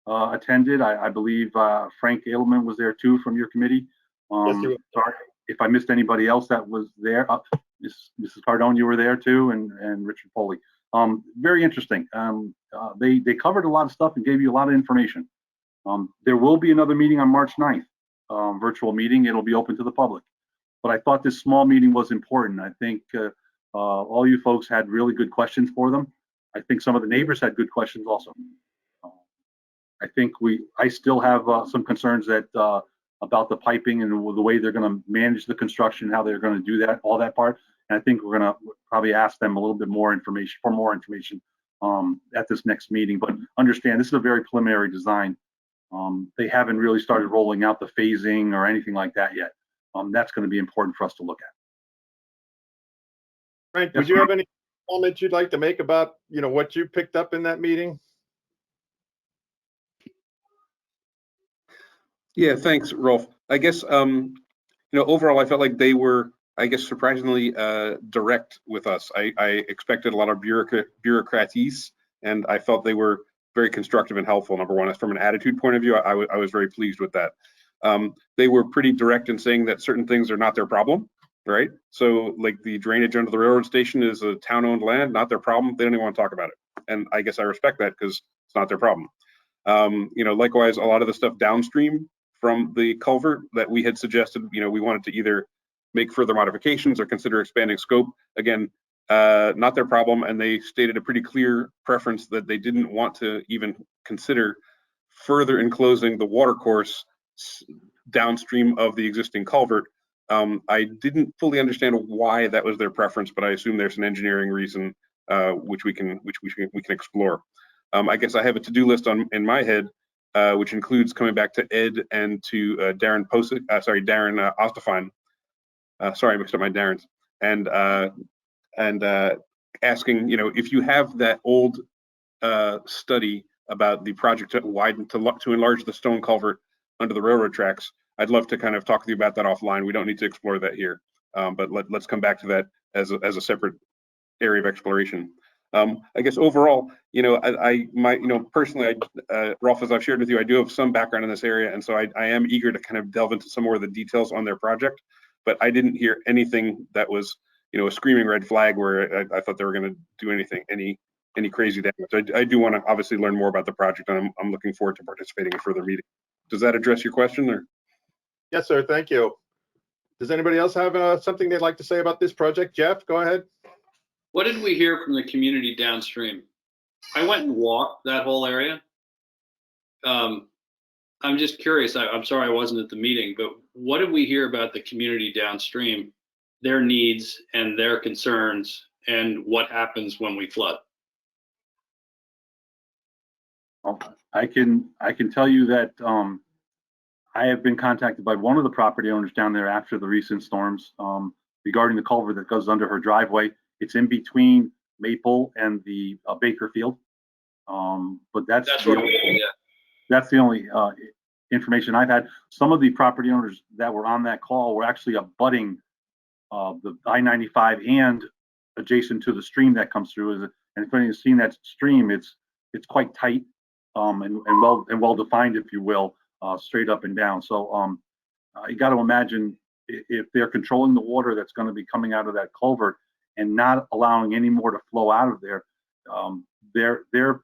attended. I believe Frank Edelman was there too from your committee. Yes, you were. Sorry if I missed anybody else that was there. Mrs. Cardone, you were there too, and Richard Foley. Very interesting. They covered a lot of stuff and gave you a lot of information. There will be another meeting on March 9th, virtual meeting. It'll be open to the public. But I thought this small meeting was important. I think all you folks had really good questions for them. I think some of the neighbors had good questions also. I think I still have some concerns that about the piping and the way they're going to manage the construction, how they're going to do that, all that part. And I think we're going to probably ask them a little bit more information at this next meeting. But understand, this is a very preliminary design. They haven't really started rolling out the phasing or anything like that yet. That's going to be important for us to look at. Frank, Yes, would you sir. have any comments you'd like to make about, what you picked up in that meeting? Yeah, thanks, Rolf. I guess, overall, I felt like they were, surprisingly direct with us. I expected a lot of bureaucraties, and I felt they were very constructive and helpful. Number one, from an attitude point of view, I was very pleased with that. They were pretty direct in saying that certain things are not their problem, right? So like the drainage under the railroad station is a town-owned land, not their problem. They don't even want to talk about it. And I guess I respect that because it's not their problem. Likewise, a lot of the stuff downstream from the culvert that we had suggested, we wanted to either make further modifications or consider expanding scope. Again, not their problem, and they stated a pretty clear preference that they didn't want to even consider further enclosing the water course downstream of the existing culvert. I didn't fully understand why that was their preference, but I assume there's an engineering reason which we can explore. I guess I have a to-do list in my head, which includes coming back to Ed and to Darren Ostafine. Sorry, I mixed up my Darrens. And asking, if you have that old study about the project to enlarge the stone culvert under the railroad tracks, I'd love to kind of talk to you about that offline. We don't need to explore that here, but let's come back to that as a separate area of exploration. I guess overall, you know, personally, Rolf, as I've shared with you, I do have some background in this area, and so I am eager to kind of delve into some more of the details on their project. But I didn't hear anything that was, you know, a screaming red flag where I thought they were going to do any crazy damage. I do want to obviously learn more about the project, and I'm looking forward to participating in further meetings. Does that address your question, or? Yes, sir. Thank you. Does anybody else have something they'd like to say about this project? Jeff, go ahead. What did we hear from the community downstream? I went and walked that whole area. I'm just curious. I'm sorry I wasn't at the meeting, but what did we hear about the community downstream, their needs and their concerns, and what happens when we flood? I can tell you that I have been contacted by one of the property owners down there after the recent storms regarding the culvert that goes under her driveway. It's in between Maple and the Baker Field, but that's the only information I've had. Some of the property owners that were on that call were actually abutting the I-95 and adjacent to the stream that comes through. And if anyone's seen that stream, it's quite tight and well defined, if you will, straight up and down. So you got to imagine if they're controlling the water that's going to be coming out of that culvert and not allowing any more to flow out of there, their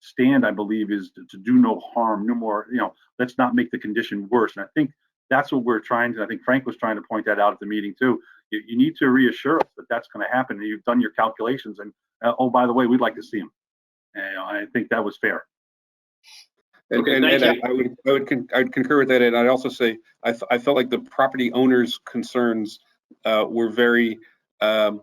stand, I believe, is to do no harm, no more, you know, let's not make the condition worse. And I think that's what we're trying to, I think Frank was trying to point that out at the meeting too. You need to reassure us that that's going to happen. And you've done your calculations, and oh, by the way, we'd like to see them. And I think that was fair. And I would concur with that, and I'd also say I felt like the property owners' concerns were very I'm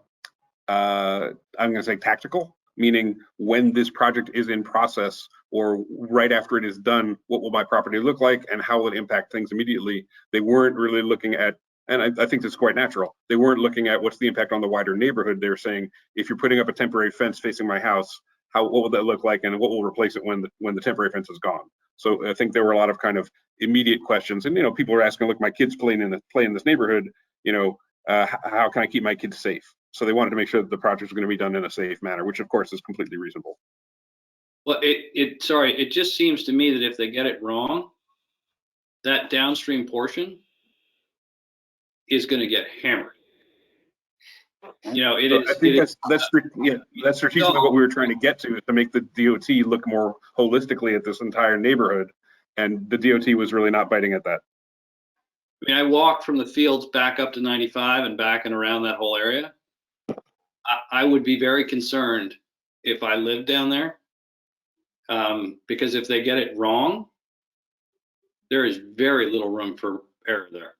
going to say tactical, meaning when this project is in process or right after it is done, what will my property look like and how will it impact things immediately? They weren't really looking at, and I think that's quite natural, they weren't looking at what's the impact on the wider neighborhood. They were saying, if you're putting up a temporary fence facing my house, what will that look like, and what will replace it when the temporary fence is gone? So I think there were a lot of kind of immediate questions, and you know, people were asking, look, my kids play in this neighborhood, you know, how can I keep my kids safe? So they wanted to make sure that the project was going to be done in a safe manner, which of course is completely reasonable. Well, it just seems to me that if they get it wrong, that downstream portion is going to get hammered. You know, I think that's strategically what we were trying to get to, is to make the DOT look more holistically at this entire neighborhood, and the DOT was really not biting at that. I mean, I walked from the fields back up to 95 and back and around that whole area. I would be very concerned if I lived down there, because if they get it wrong, there is very little room for error there.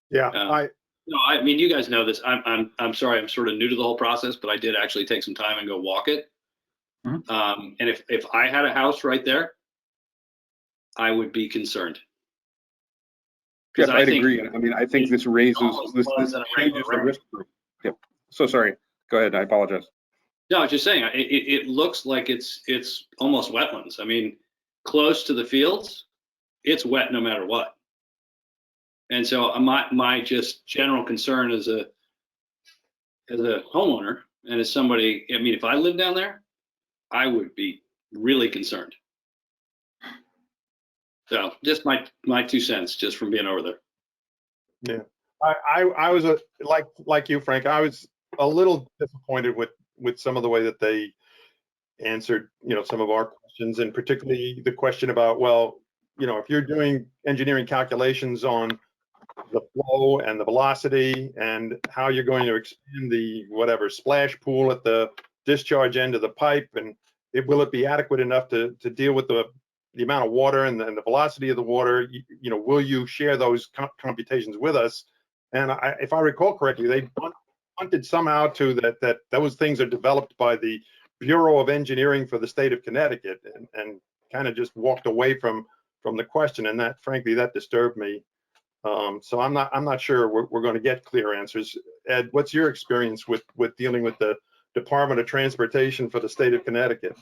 Yeah, no, I mean, you guys know this. I'm sorry, I'm sort of new to the whole process, but I did actually take some time and go walk it. Mm-hmm. And if I had a house right there, I would be concerned. Yes, I'd agree. I mean, I think this raises this changes the risk group. Yep. So sorry. Go ahead. I apologize. No, I was just saying, it looks like it's almost wetlands. I mean, close to the fields, it's wet no matter what. And so my just general concern as a homeowner and as somebody, I mean, if I lived down there, I would be really concerned. So just my 2 cents just from being over there. Yeah, I was like you, Frank. I was a little disappointed with some of the way that they answered, you know, some of our questions, and particularly the question about, well, you know, if you're doing engineering calculations on the flow and the velocity and how you're going to expand the whatever splash pool at the discharge end of the pipe, and will it be adequate enough to deal with the amount of water and the velocity of the water, you know, will you share those computations with us? And if I recall correctly, they punted somehow to that those things are developed by the Bureau of Engineering for the state of Connecticut, and kind of just walked away from the question. And that, frankly, that disturbed me. So I'm not sure we're going to get clear answers. Ed, what's your experience with dealing with the Department of Transportation for the state of Connecticut?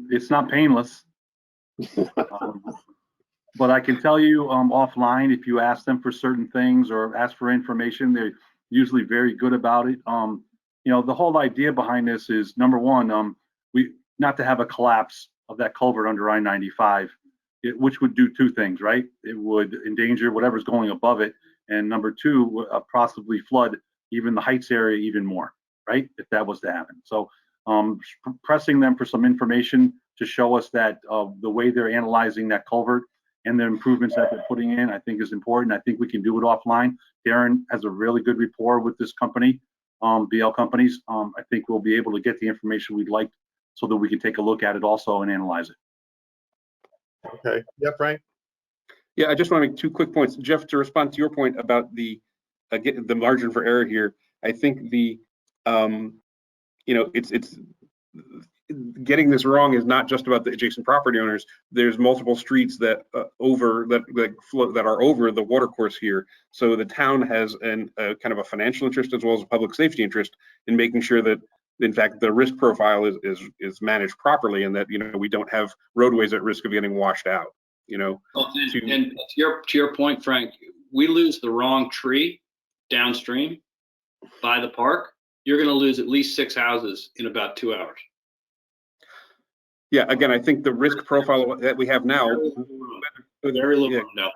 It's not painless. But I can tell you offline, if you ask them for certain things or ask for information, they're usually very good about it. You know, the whole idea behind this is, number one, we not to have a collapse of that culvert under I-95, which would do two things, right? It would endanger whatever's going above it, and number two, possibly flood even the Heights area even more, right? If that was to happen. So pressing them for some information to show us that the way they're analyzing that culvert and the improvements that they're putting in, I think is important. I think we can do it offline. Darren has a really good rapport with this company, BL companies. I think we'll be able to get the information we'd like so that we can take a look at it also and analyze it. Okay. Yeah, Frank? Yeah, I just want to make 2 quick points. Jeff, to respond to your point about the margin for error here, I think the, you know, it's getting this wrong is not just about the adjacent property owners. There's multiple streets that are over the water course here. So the town has kind of a financial interest as well as a public safety interest in making sure that, in fact, the risk profile is managed properly, and that, you know, we don't have roadways at risk of getting washed out. You know, and to your point, Frank, we lose the wrong tree downstream by the park, you're going to lose at least 6 houses in about 2 hours. Yeah, again, I think the risk profile that we have now, very little. No.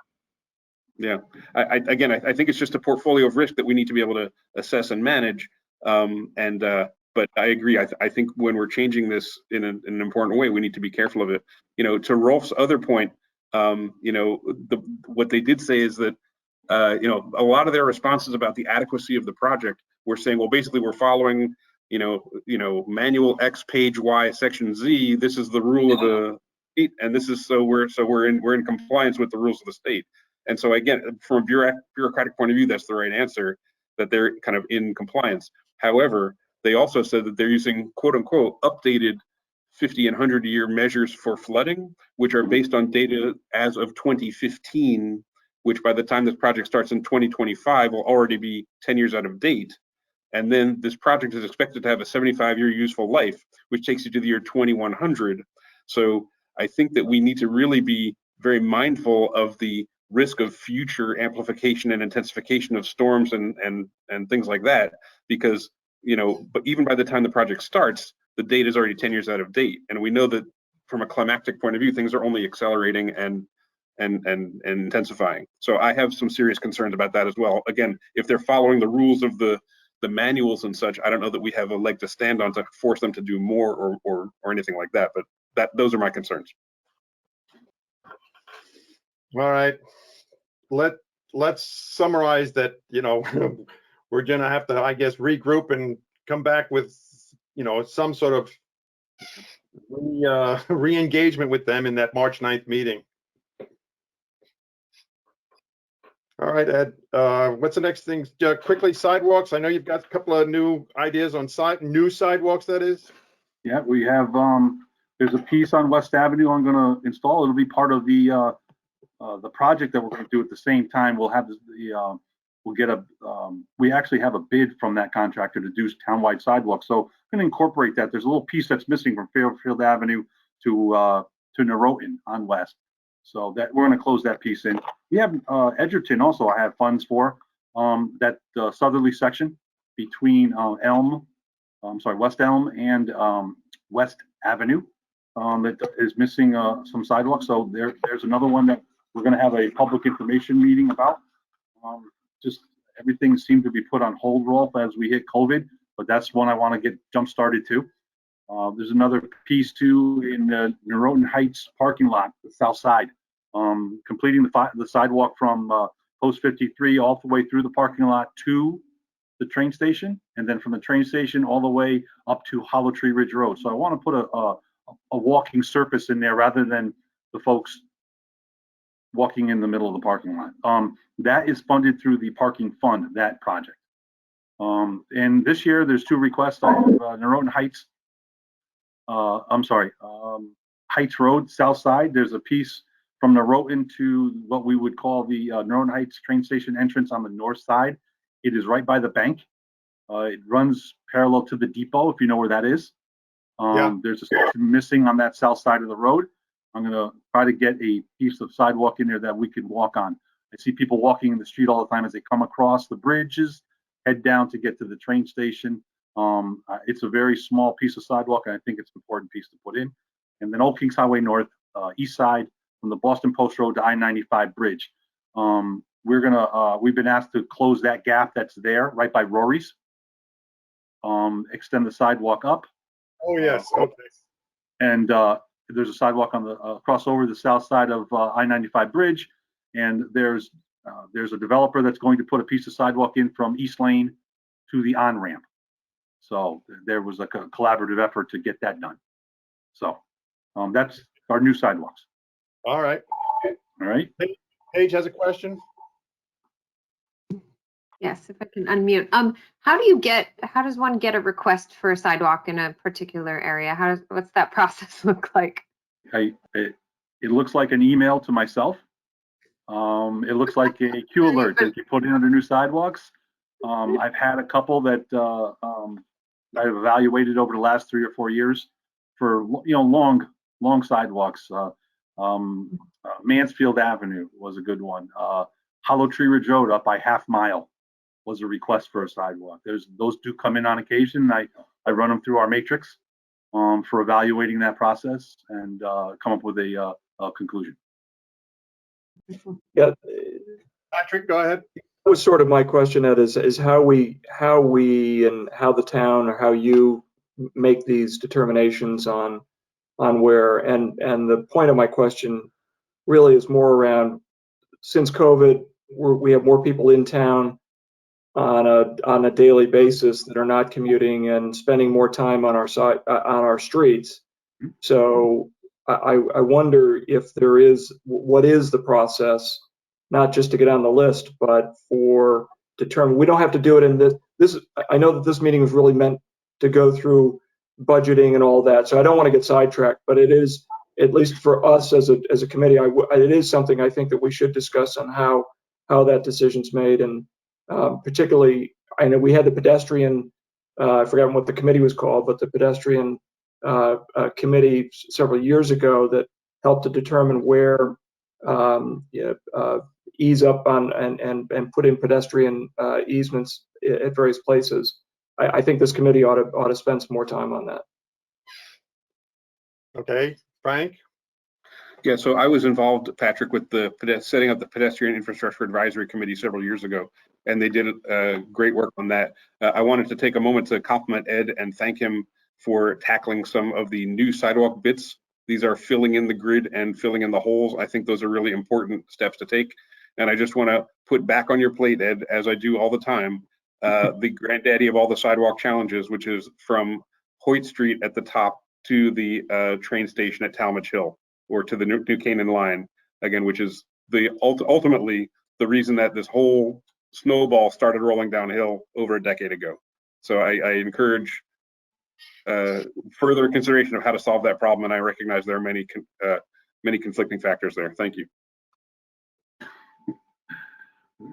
Yeah, I think it's just a portfolio of risk that we need to be able to assess and manage. But I agree. I think when we're changing this in an important way, we need to be careful of it. You know, to Rolf's other point, you know, what they did say is that, you know, a lot of their responses about the adequacy of the project were saying, well, basically we're following, you know, manual X page Y section Z. This is the rule of the state, and this is we're in compliance with the rules of the state. And so again, from a bureaucratic point of view, that's the right answer, that they're kind of in compliance. However, they also said that they're using quote unquote updated 50 and 100-year measures for flooding, which are based on data as of 2015, which by the time this project starts in 2025 will already be 10 years out of date. And then this project is expected to have a 75-year useful life, which takes you to the year 2100. So I think that we need to really be very mindful of the risk of future amplification and intensification of storms and things like that, because, you know, but even by the time the project starts, the data is already 10 years out of date. And we know that from a climactic point of view, things are only accelerating and intensifying. So I have some serious concerns about that as well. Again, if they're following the rules of the manuals and such, I don't know that we have a leg to stand on to force them to do more or anything like that. But those are my concerns. All right. Let's summarize that, you know, we're gonna have to, I guess, regroup and come back with, you know, some sort of re-engagement with them in that March 9th meeting. All right, Ed, what's the next thing? Quickly, sidewalks. I know you've got a couple of new ideas on new sidewalks, that is. Yeah, we have, there's a piece on West Avenue I'm gonna install. It'll be part of the project that we're gonna do at the same time. We'll have we'll get we actually have a bid from that contractor to do townwide sidewalks. So I'm gonna incorporate that. There's a little piece that's missing from Fairfield Avenue to Norotan on West. So that we're gonna close that piece in. We have Edgerton also, I have funds for that southerly section between West Elm and West Avenue that is missing some sidewalks. So there's another one that we're gonna have a public information meeting about. Just everything seemed to be put on hold, Rolf, as we hit COVID, but that's one I want to get jump started too. There's another piece too in the Norotan Heights parking lot, the south side, completing the sidewalk from Post 53 all the way through the parking lot to the train station, and then from the train station all the way up to Hollow Tree Ridge Road. So I want to put a walking surface in there rather than the folks walking in the middle of the parking lot. That is funded through the parking fund, that project. And this year there's 2 requests. Norotan Heights, Heights Road, south side. There's a piece from Norotan to what we would call the Norotan Heights train station entrance on the north side. It is right by the bank. It runs parallel to the depot, if you know where that is. Yeah. There's a section missing on that south side of the road. I'm gonna try to get a piece of sidewalk in there that we could walk on. I see people walking in the street all the time as they come across the bridges, head down to get to the train station. It's a very small piece of sidewalk, and I think it's an important piece to put in. And then Old Kings Highway North, east side, from the Boston Post Road to I-95 bridge. We've been asked to close that gap that's there right by Rory's. Extend the sidewalk up. Oh, yes, okay. And there's a sidewalk on the cross over the south side of I-95 bridge, and there's a developer that's going to put a piece of sidewalk in from East Lane to the on-ramp. So there was like a collaborative effort to get that done. So that's our new sidewalks. All right. All right. Paige has a question. Yes, if I can unmute. How does one get a request for a sidewalk in a particular area? What's that process look like? It looks like an email to myself. It looks like a Q alert that you put in under new sidewalks. I've had a couple that I've evaluated over the last 3 or 4 years for long sidewalks. Mansfield Avenue was a good one. Hollow Tree Ridge Road up by Half Mile was a request for a sidewalk. Those do come in on occasion. I run them through our matrix for evaluating that process and come up with a conclusion. Yeah, Patrick, go ahead. that was sort of my question, Ed, is how we and how the town or how you make these determinations on where, and the point of my question really is more around, since COVID, we have more people in town on a daily basis that are not commuting and spending more time on our streets. So I wonder if there is, what is the process, not just to get on the list, but for determine, we don't have to do it in this. I know that this meeting was really meant to go through budgeting and all that, so I don't want to get sidetracked, but it is, at least for us as a committee, it is something I think that we should discuss on how that decision's made. And particularly, I know we had the pedestrian, I forgot what the committee was called, but the pedestrian committee several years ago that helped to determine where ease up on and put in pedestrian easements at various places. I think this committee ought to spend some more time on that. Okay, Frank? Yeah, so I was involved, Patrick, with the setting up the Pedestrian Infrastructure Advisory Committee several years ago, and they did great work on that. I wanted to take a moment to compliment Ed and thank him for tackling some of the new sidewalk bits. These are filling in the grid and filling in the holes. I think those are really important steps to take. And I just want to put back on your plate, Ed, as I do all the time, the granddaddy of all the sidewalk challenges, which is from Hoyt Street at the top to the train station at Talmadge Hill, or to the New Canaan line, again, which is ultimately the reason that this whole snowball started rolling downhill over a decade ago. So I encourage further consideration of how to solve that problem, and I recognize there are many conflicting factors there. Thank you.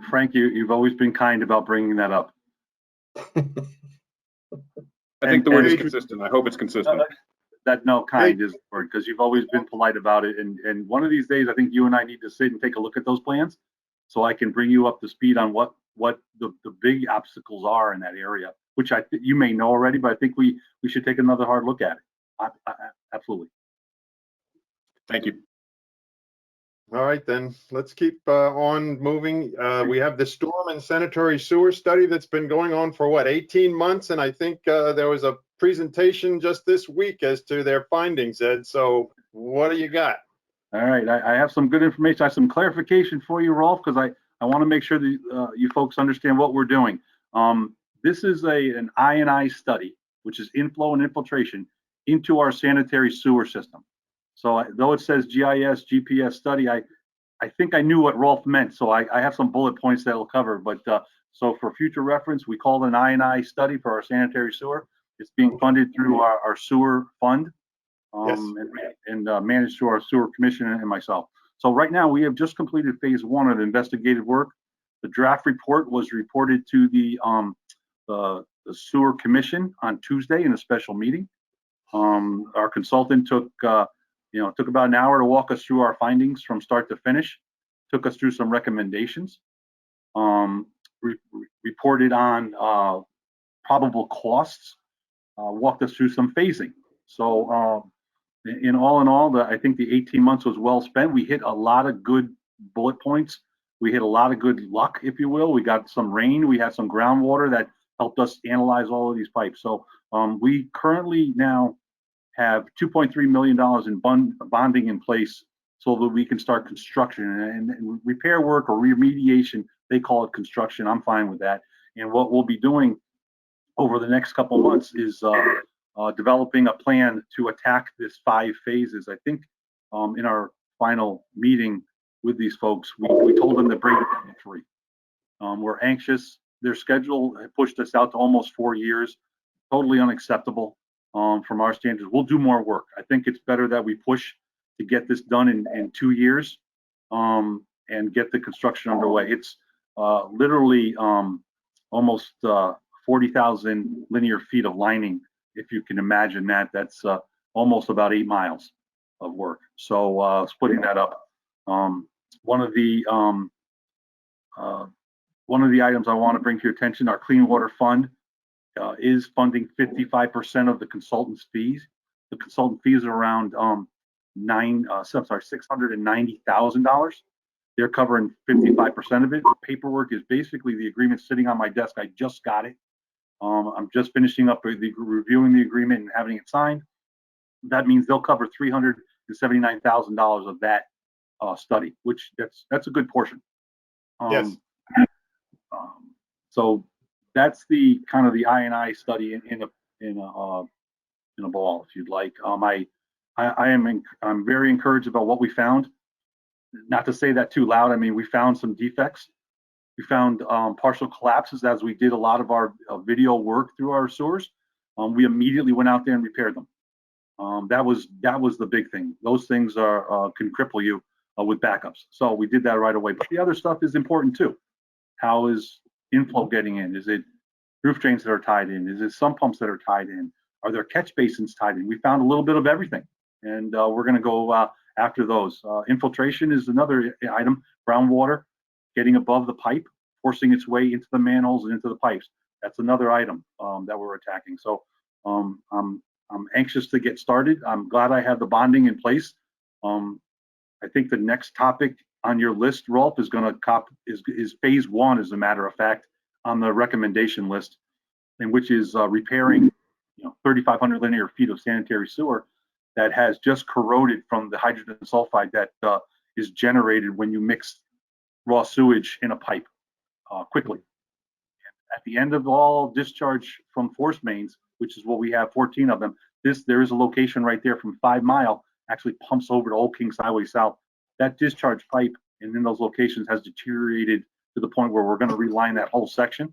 Frank, you've always been kind about bringing that up. I think the word is consistent. I hope it's consistent. Kind is the word, because you've always been polite about it. And one of these days, I think you and I need to sit and take a look at those plans so I can bring you up to speed on what the big obstacles are in that area, which you may know already, but I think we should take another hard look at it. Absolutely. Thank you. All right, then let's keep on moving. We have the storm and sanitary sewer study that's been going on for what, 18 months? And I think there was a presentation just this week as to their findings, Ed. So what do you got? All right, I have some good information. I have some clarification for you, Rolf, because I want to make sure that you folks understand what we're doing. This is an I&I study, which is inflow and infiltration into our sanitary sewer system. So though it says GIS, GPS study, I think I knew what Rolf meant. So I have some bullet points that will cover. But so for future reference, we call it an I&I study for our sanitary sewer. It's being funded through our sewer fund and managed through our sewer commission and myself. So right now we have just completed phase 1 of the investigative work. The draft report was reported to the sewer commission on Tuesday in a special meeting. Our consultant took It took about an hour to walk us through our findings from start to finish, took us through some recommendations, reported on probable costs, walked us through some phasing. So in all, I think the 18 months was well spent. We hit a lot of good bullet points. We hit a lot of good luck, if you will. We got some rain. We had some groundwater that helped us analyze all of these pipes. So we currently now have $2.3 million in bonding in place so that we can start construction and repair work or remediation. They call it construction. I'm fine with that. And what we'll be doing over the next couple of months is developing a plan to attack this 5 phases. I think in our final meeting with these folks, we told them to break it down to 3. We're anxious. Their schedule pushed us out to almost 4 years. Totally unacceptable from our standards. We'll do more work. I think it's better that we push to get this done in 2 years and get the construction underway. It's literally almost 40,000 linear feet of lining. If you can imagine that, that's almost about 8 miles of work. So splitting that up. One of the items I want to bring to your attention, our Clean Water Fund is funding 55% of the consultant's fees. The consultant fees are around $690,000. They're covering 55% of it. The paperwork is basically the agreement sitting on my desk. I just got it. I'm just finishing up reviewing the agreement and having it signed. That means they'll cover $379,000 of that study, which that's a good portion. Yes. So that's the kind of the I&I study in a ball, if you'd like. I'm very encouraged about what we found. Not to say that too loud. I mean, we found some defects. We found partial collapses as we did a lot of our video work through our sewers. We immediately went out there and repaired them. That was the big thing. Those things can cripple you with backups. So we did that right away. But the other stuff is important too. How is inflow getting in? Is it roof drains that are tied in? Is it sump pumps that are tied in? Are there catch basins tied in? We found a little bit of everything, and we're going to go after those. Infiltration is another item. Groundwater getting above the pipe, forcing its way into the manholes and into the pipes. That's another item that we're attacking. So I'm anxious to get started. I'm glad I have the bonding in place. I think the next topic on your list, Rolf, is going to is phase 1, as a matter of fact, on the recommendation list, and which is repairing 3,500 linear feet of sanitary sewer that has just corroded from the hydrogen sulfide that is generated when you mix raw sewage in a pipe quickly. At the end of all discharge from force mains, which is what we have 14 of them, there is a location right there from 5 Mile actually pumps over to Old Kings Highway South. That discharge pipe and in those locations has deteriorated to the point where we're going to reline that whole section.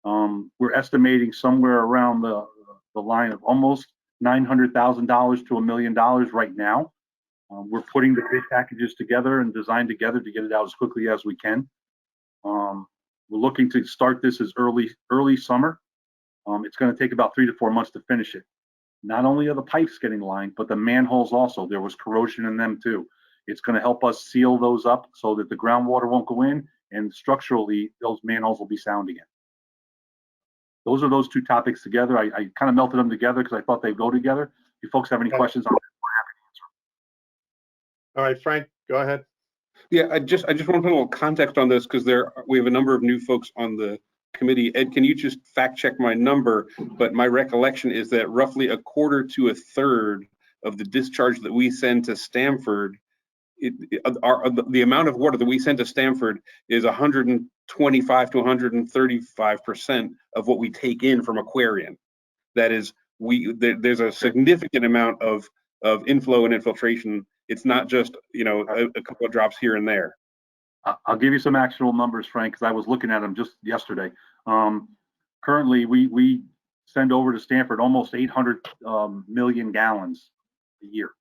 We're estimating somewhere around the line of almost $900,000 to $1 million right now. We're putting the bid packages together and design together to get it out as quickly as we can. We're looking to start this as early summer. It's going to take about 3 to 4 months to finish it. Not only are the pipes getting lined, but the manholes also. There was corrosion in them too. It's going to help us seal those up so that the groundwater won't go in, and structurally those manholes will be sound again. Those are those 2 topics together. I kind of melted them together because I thought they'd go together. If you folks have any questions on that, we're happy to answer. All right, Frank, go ahead. Yeah, I just want to put a little context on this because we have a number of new folks on the committee. Ed, can you just fact check my number? But my recollection is that roughly a quarter to a third of the discharge that we send to Stamford, the amount of water that we send to Stamford is 125 to 135% of what we take in from Aquarian. That is, there's a significant amount of inflow and infiltration. It's not just a couple of drops here and there. I'll give you some actual numbers, Frank, because I was looking at them just yesterday. Currently, we send over to Stamford almost 800 million gallons a year,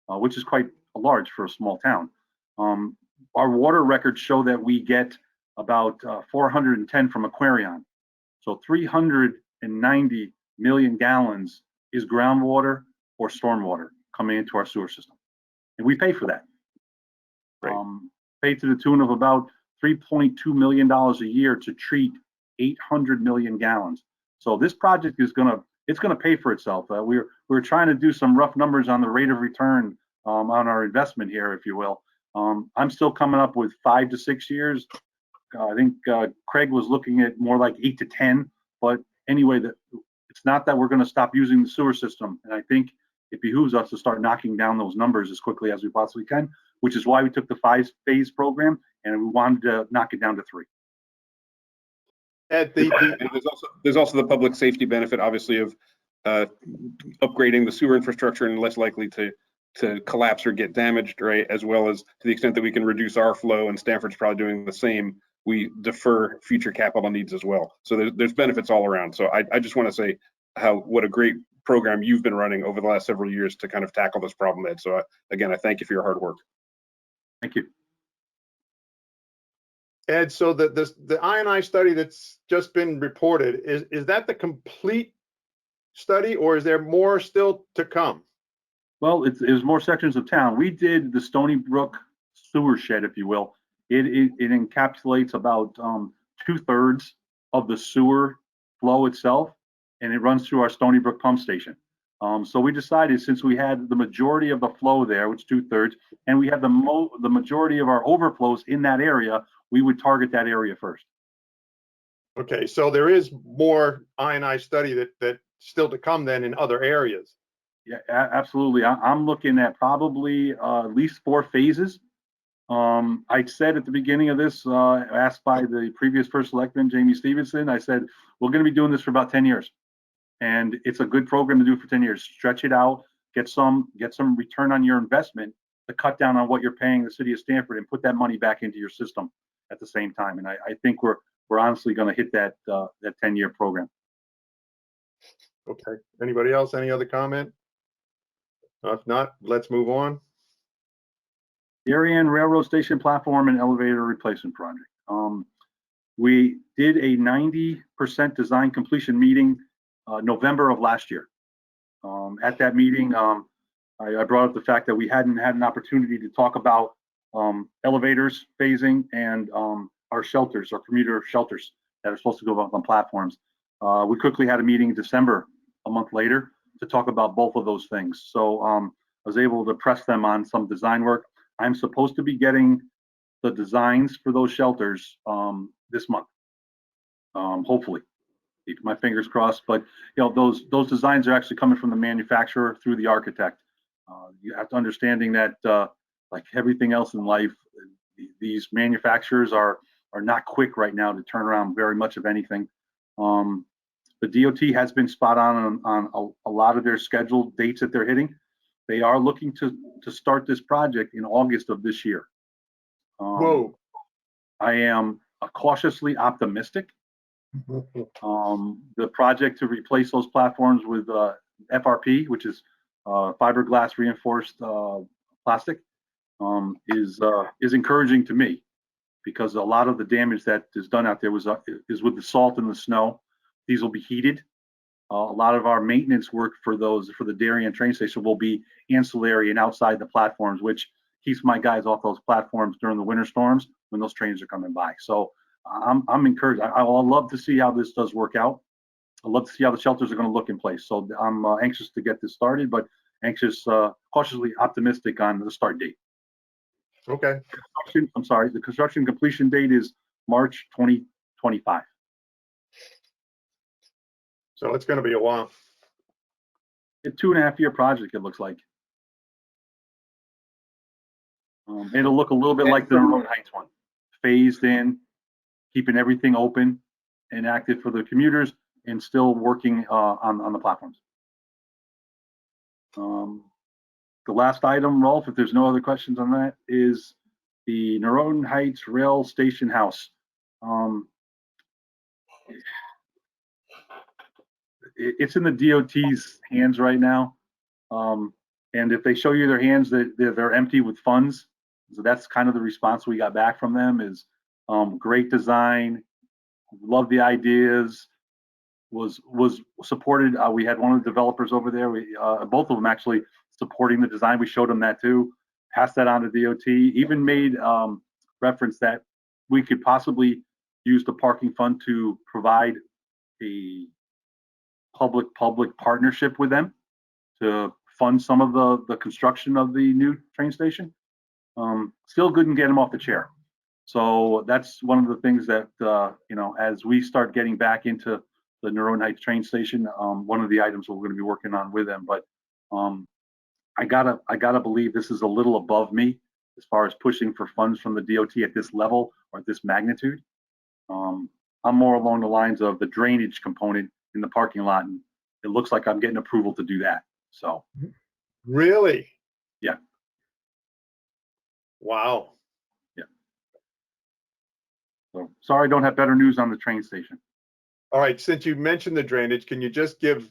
which is quite large for a small town. Our water records show that we get about 410 from Aquarion. So 390 million gallons is groundwater or stormwater coming into our sewer system. and we pay for that. Right. Pay to the tune of about $3.2 million a year to treat 800 million gallons. So this project is it's gonna pay for itself. We're trying to do some rough numbers on the rate of return on our investment here, if you will. I'm still coming up with 5 to 6 years. I think Craig was looking at more like 8 to 10. But anyway, it's not that we're going to stop using the sewer system. And I think it behooves us to start knocking down those numbers as quickly as we possibly can, which is why we took the 5-phase program and we wanted to knock it down to 3. Ed, And there's also the public safety benefit, obviously, of upgrading the sewer infrastructure and less likely to collapse or get damaged, right? As well as to the extent that we can reduce our flow, and Stanford's probably doing the same, we defer future capital needs as well. So there's benefits all around. So I just want to say what a great program you've been running over the last several years to kind of tackle this problem, Ed. So again, I thank you for your hard work. Thank you. Ed, so the I&I study that's just been reported, is that the complete study, or is there more still to come? Well, there's more sections of town. We did the Stony Brook sewer shed, if you will. It encapsulates about 2/3 of the sewer flow itself, and it runs through our Stony Brook pump station. So we decided, since we had the majority of the flow there, which 2/3, and we had the majority of our overflows in that area, we would target that area first. Okay, so there is more I&I study that still to come then in other areas. Yeah, absolutely. I'm looking at probably at least 4 phases. I said at the beginning of this, asked by the previous first selectman, Jamie Stevenson, I said, we're going to be doing this for about 10 years. And it's a good program to do for 10 years. Stretch it out, get some return on your investment to cut down on what you're paying the city of Stamford and put that money back into your system at the same time. And I think we're honestly going to hit that 10-year program. Okay. Anybody else? Any other comment? If not, let's move on. Darien Railroad Station Platform and Elevator Replacement Project. We did a 90% design completion meeting November of last year. At that meeting, I brought up the fact that we hadn't had an opportunity to talk about elevators phasing and our shelters, our commuter shelters that are supposed to go up on platforms. We quickly had a meeting in December, a month later, to talk about both of those things. So I was able to press them on some design work. I'm supposed to be getting the designs for those shelters this month, hopefully. Keep my fingers crossed, but those designs are actually coming from the manufacturer through the architect. You have to understanding that, like everything else in life, these manufacturers are not quick right now to turn around very much of anything. The DOT has been spot on a lot of their scheduled dates that they're hitting. They are looking to start this project in August of this year. Whoa. I am cautiously optimistic. The project to replace those platforms with FRP, which is fiberglass reinforced plastic, is encouraging to me, because a lot of the damage that is done out there is with the salt and the snow. These will be heated. A lot of our maintenance work for the Darien train station will be ancillary and outside the platforms, which keeps my guys off those platforms during the winter storms when those trains are coming by. So I'm encouraged. I'll love to see how this does work out. I'd love to see how the shelters are going to look in place. So I'm anxious to get this started, but cautiously optimistic on the start date. Okay. The construction completion date is March 2025. So it's going to be a while. A 2.5-year project, it looks like. It'll look a little bit like the Road Heights one, phased in, keeping everything open and active for the commuters, and still working on the platforms. The last item, Rolf, if there's no other questions on that, is the Road Heights Rail Station House. It's in the DOT's hands right now. And if they show you their hands, they're empty with funds. So that's kind of the response we got back from them is great design, love the ideas, was supported. We had one of the developers over there. Both of them actually supporting the design. We showed them that too. passed that on to DOT, even made reference that we could possibly use the parking fund to provide a public-public partnership with them to fund some of the construction of the new train station. Still couldn't get him off the chair. So that's one of the things that, you know, as we start getting back into the Neuron Heights train station, one of the items we're going to be working on with them. But I gotta believe this is a little above me as far as pushing for funds from the DOT at this level or at this magnitude. I'm more along the lines of the drainage component in the parking lot, and it looks like I'm getting approval to do that. So. Really? Yeah. Wow. Yeah. So sorry, I don't have better news on the train station. All right. Since you mentioned the drainage, can you just give,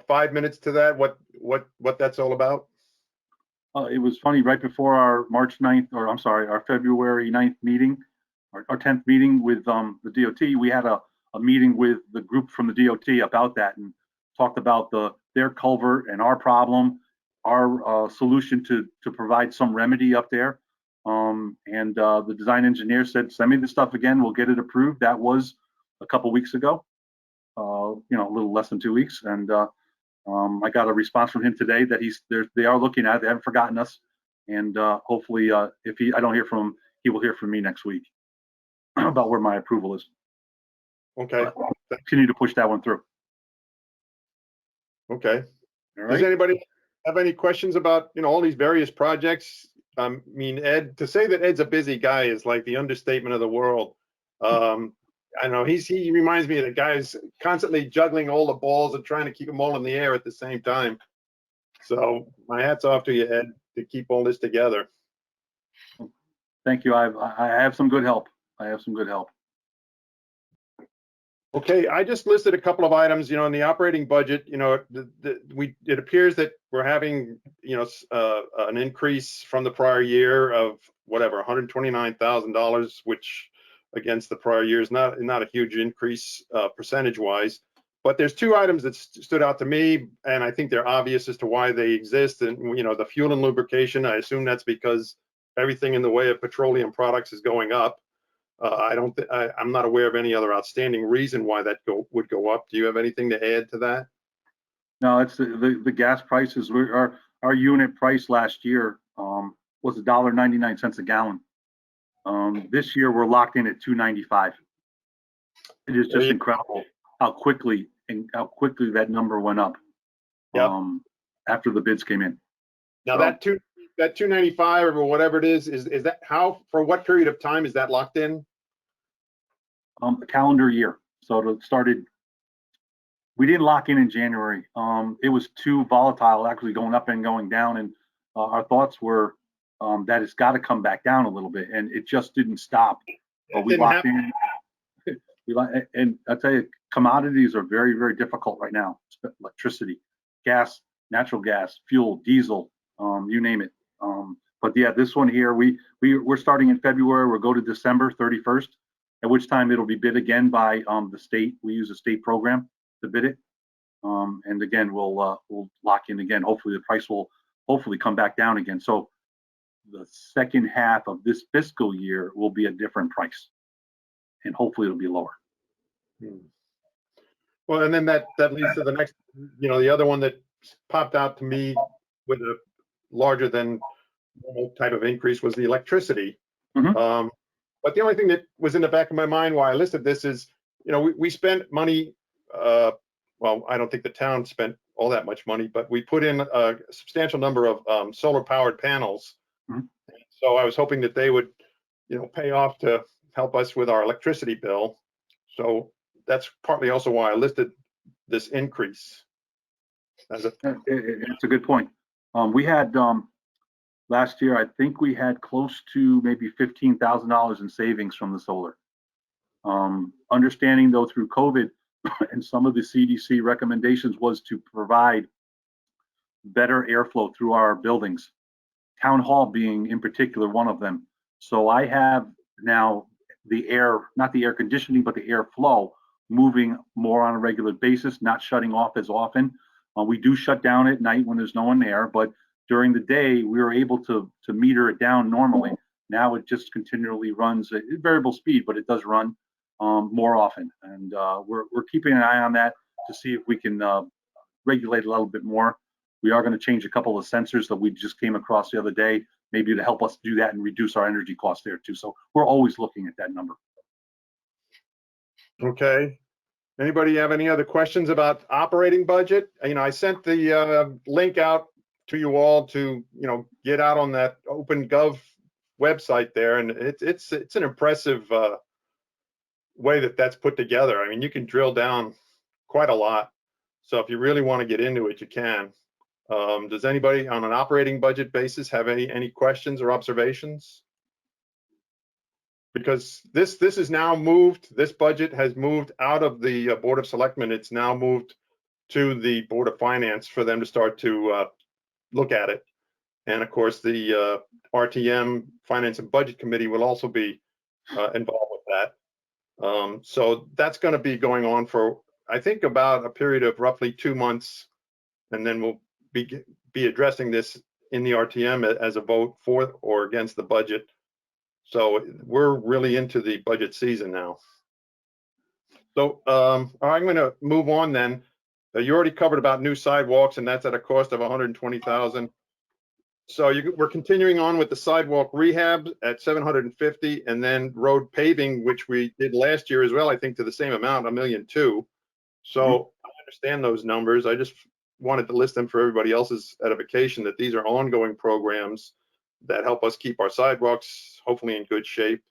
5 minutes to that? What that's all about? It was funny, right before our March 9th, or I'm sorry, our February 9th meeting, our 10th meeting with the DOT, we had a meeting with the group from the DOT about that and talked about their culvert and our problem, our solution to provide some remedy up there. And the design engineer said, send me the stuff again, we'll get it approved. That was a couple weeks ago, a little less than 2 weeks. And I got a response from him today that they are looking at it. They haven't forgotten us. And hopefully, if I don't hear from him, he will hear from me next week about where my approval is. Okay. Continue to push that one through. Okay. All right. Does anybody have any questions about, all these various projects? I mean, Ed, to say that Ed's a busy guy is like the understatement of the world. I know he reminds me of the guys constantly juggling all the balls and trying to keep them all in the air at the same time. So my hat's off to you, Ed, to keep all this together. Thank you. I have some good help. I have some good help. Okay, I just listed a couple of items, in the operating budget, it appears that we're having, an increase from the prior year of whatever, $129,000, which against the prior year is not a huge increase percentage wise. But there's two items that stood out to me, and I think they're obvious as to why they exist. And, the fuel and lubrication, I assume that's because everything in the way of petroleum products is going up. I'm not aware of any other outstanding reason why that would go up. Do you have anything to add to that? No, it's the gas prices. Our unit price last year was $1.99 a gallon. This year we're locked in at $2.95. It is just incredible how quickly that number went up. Yep. After the bids came in. Now so, that 295 or whatever it is that for what period of time is that locked in? A calendar year. So it started, we didn't lock in January. It was too volatile, actually going up and going down. And our thoughts were that it's got to come back down a little bit. And it just didn't stop. But we locked in. And I tell you, commodities are very, very difficult right now. Electricity, gas, natural gas, fuel, diesel, you name it. But yeah, this one here, we're starting in February. We'll go to December 31st, at which time it'll be bid again by the state. We use a state program to bid it. And again, we'll lock in again. Hopefully the price will hopefully come back down again. So the second half of this fiscal year will be a different price. And hopefully it'll be lower. Well, and then that leads to the next, the other one that popped out to me with a larger than normal type of increase was the electricity. Mm-hmm. But the only thing that was in the back of my mind while I listed this is, we spent money. Well, I don't think the town spent all that much money, but we put in a substantial number of solar powered panels. Mm-hmm. So I was hoping that they would, pay off to help us with our electricity bill. So that's partly also why I listed this increase. It's a good point. We had last year, I think we had close to maybe $15,000 in savings from the solar. Understanding though through COVID and some of the CDC recommendations was to provide better airflow through our buildings, town hall being in particular one of them. So I have now the air, not the air conditioning, but the airflow moving more on a regular basis, not shutting off as often. We do shut down at night when there's no one there, but during the day, we were able to meter it down normally. Now it just continually runs at variable speed, but it does run more often. And we're keeping an eye on that to see if we can regulate a little bit more. We are going to change a couple of sensors that we just came across the other day, maybe to help us do that and reduce our energy costs there too. So we're always looking at that number. Okay. Anybody have any other questions about operating budget? You know, I sent the link out to you all to, you know, get out on that OpenGov website there, and it's an impressive way that that's put together. I mean, you can drill down quite a lot. So if you really want to get into it, you can. Does anybody on an operating budget basis have any questions or observations? Because this is now moved, this budget has moved out of the Board of Selectmen. It's now moved to the Board of Finance for them to start to look at it. And of course, the RTM Finance and Budget Committee will also be involved with that. So that's going to be going on for, I think, about a period of roughly 2 months. And then we'll be addressing this in the RTM as a vote for or against the budget. So we're really into the budget season now. So I'm going to move on then. You already covered about new sidewalks, and that's at a cost of $120,000. So we're continuing on with the sidewalk rehab at $750,000, and then road paving, which we did last year as well, I think to the same amount, $1.2 million. So I understand those numbers. I just wanted to list them for everybody else's edification, that these are ongoing programs that help us keep our sidewalks hopefully in good shape,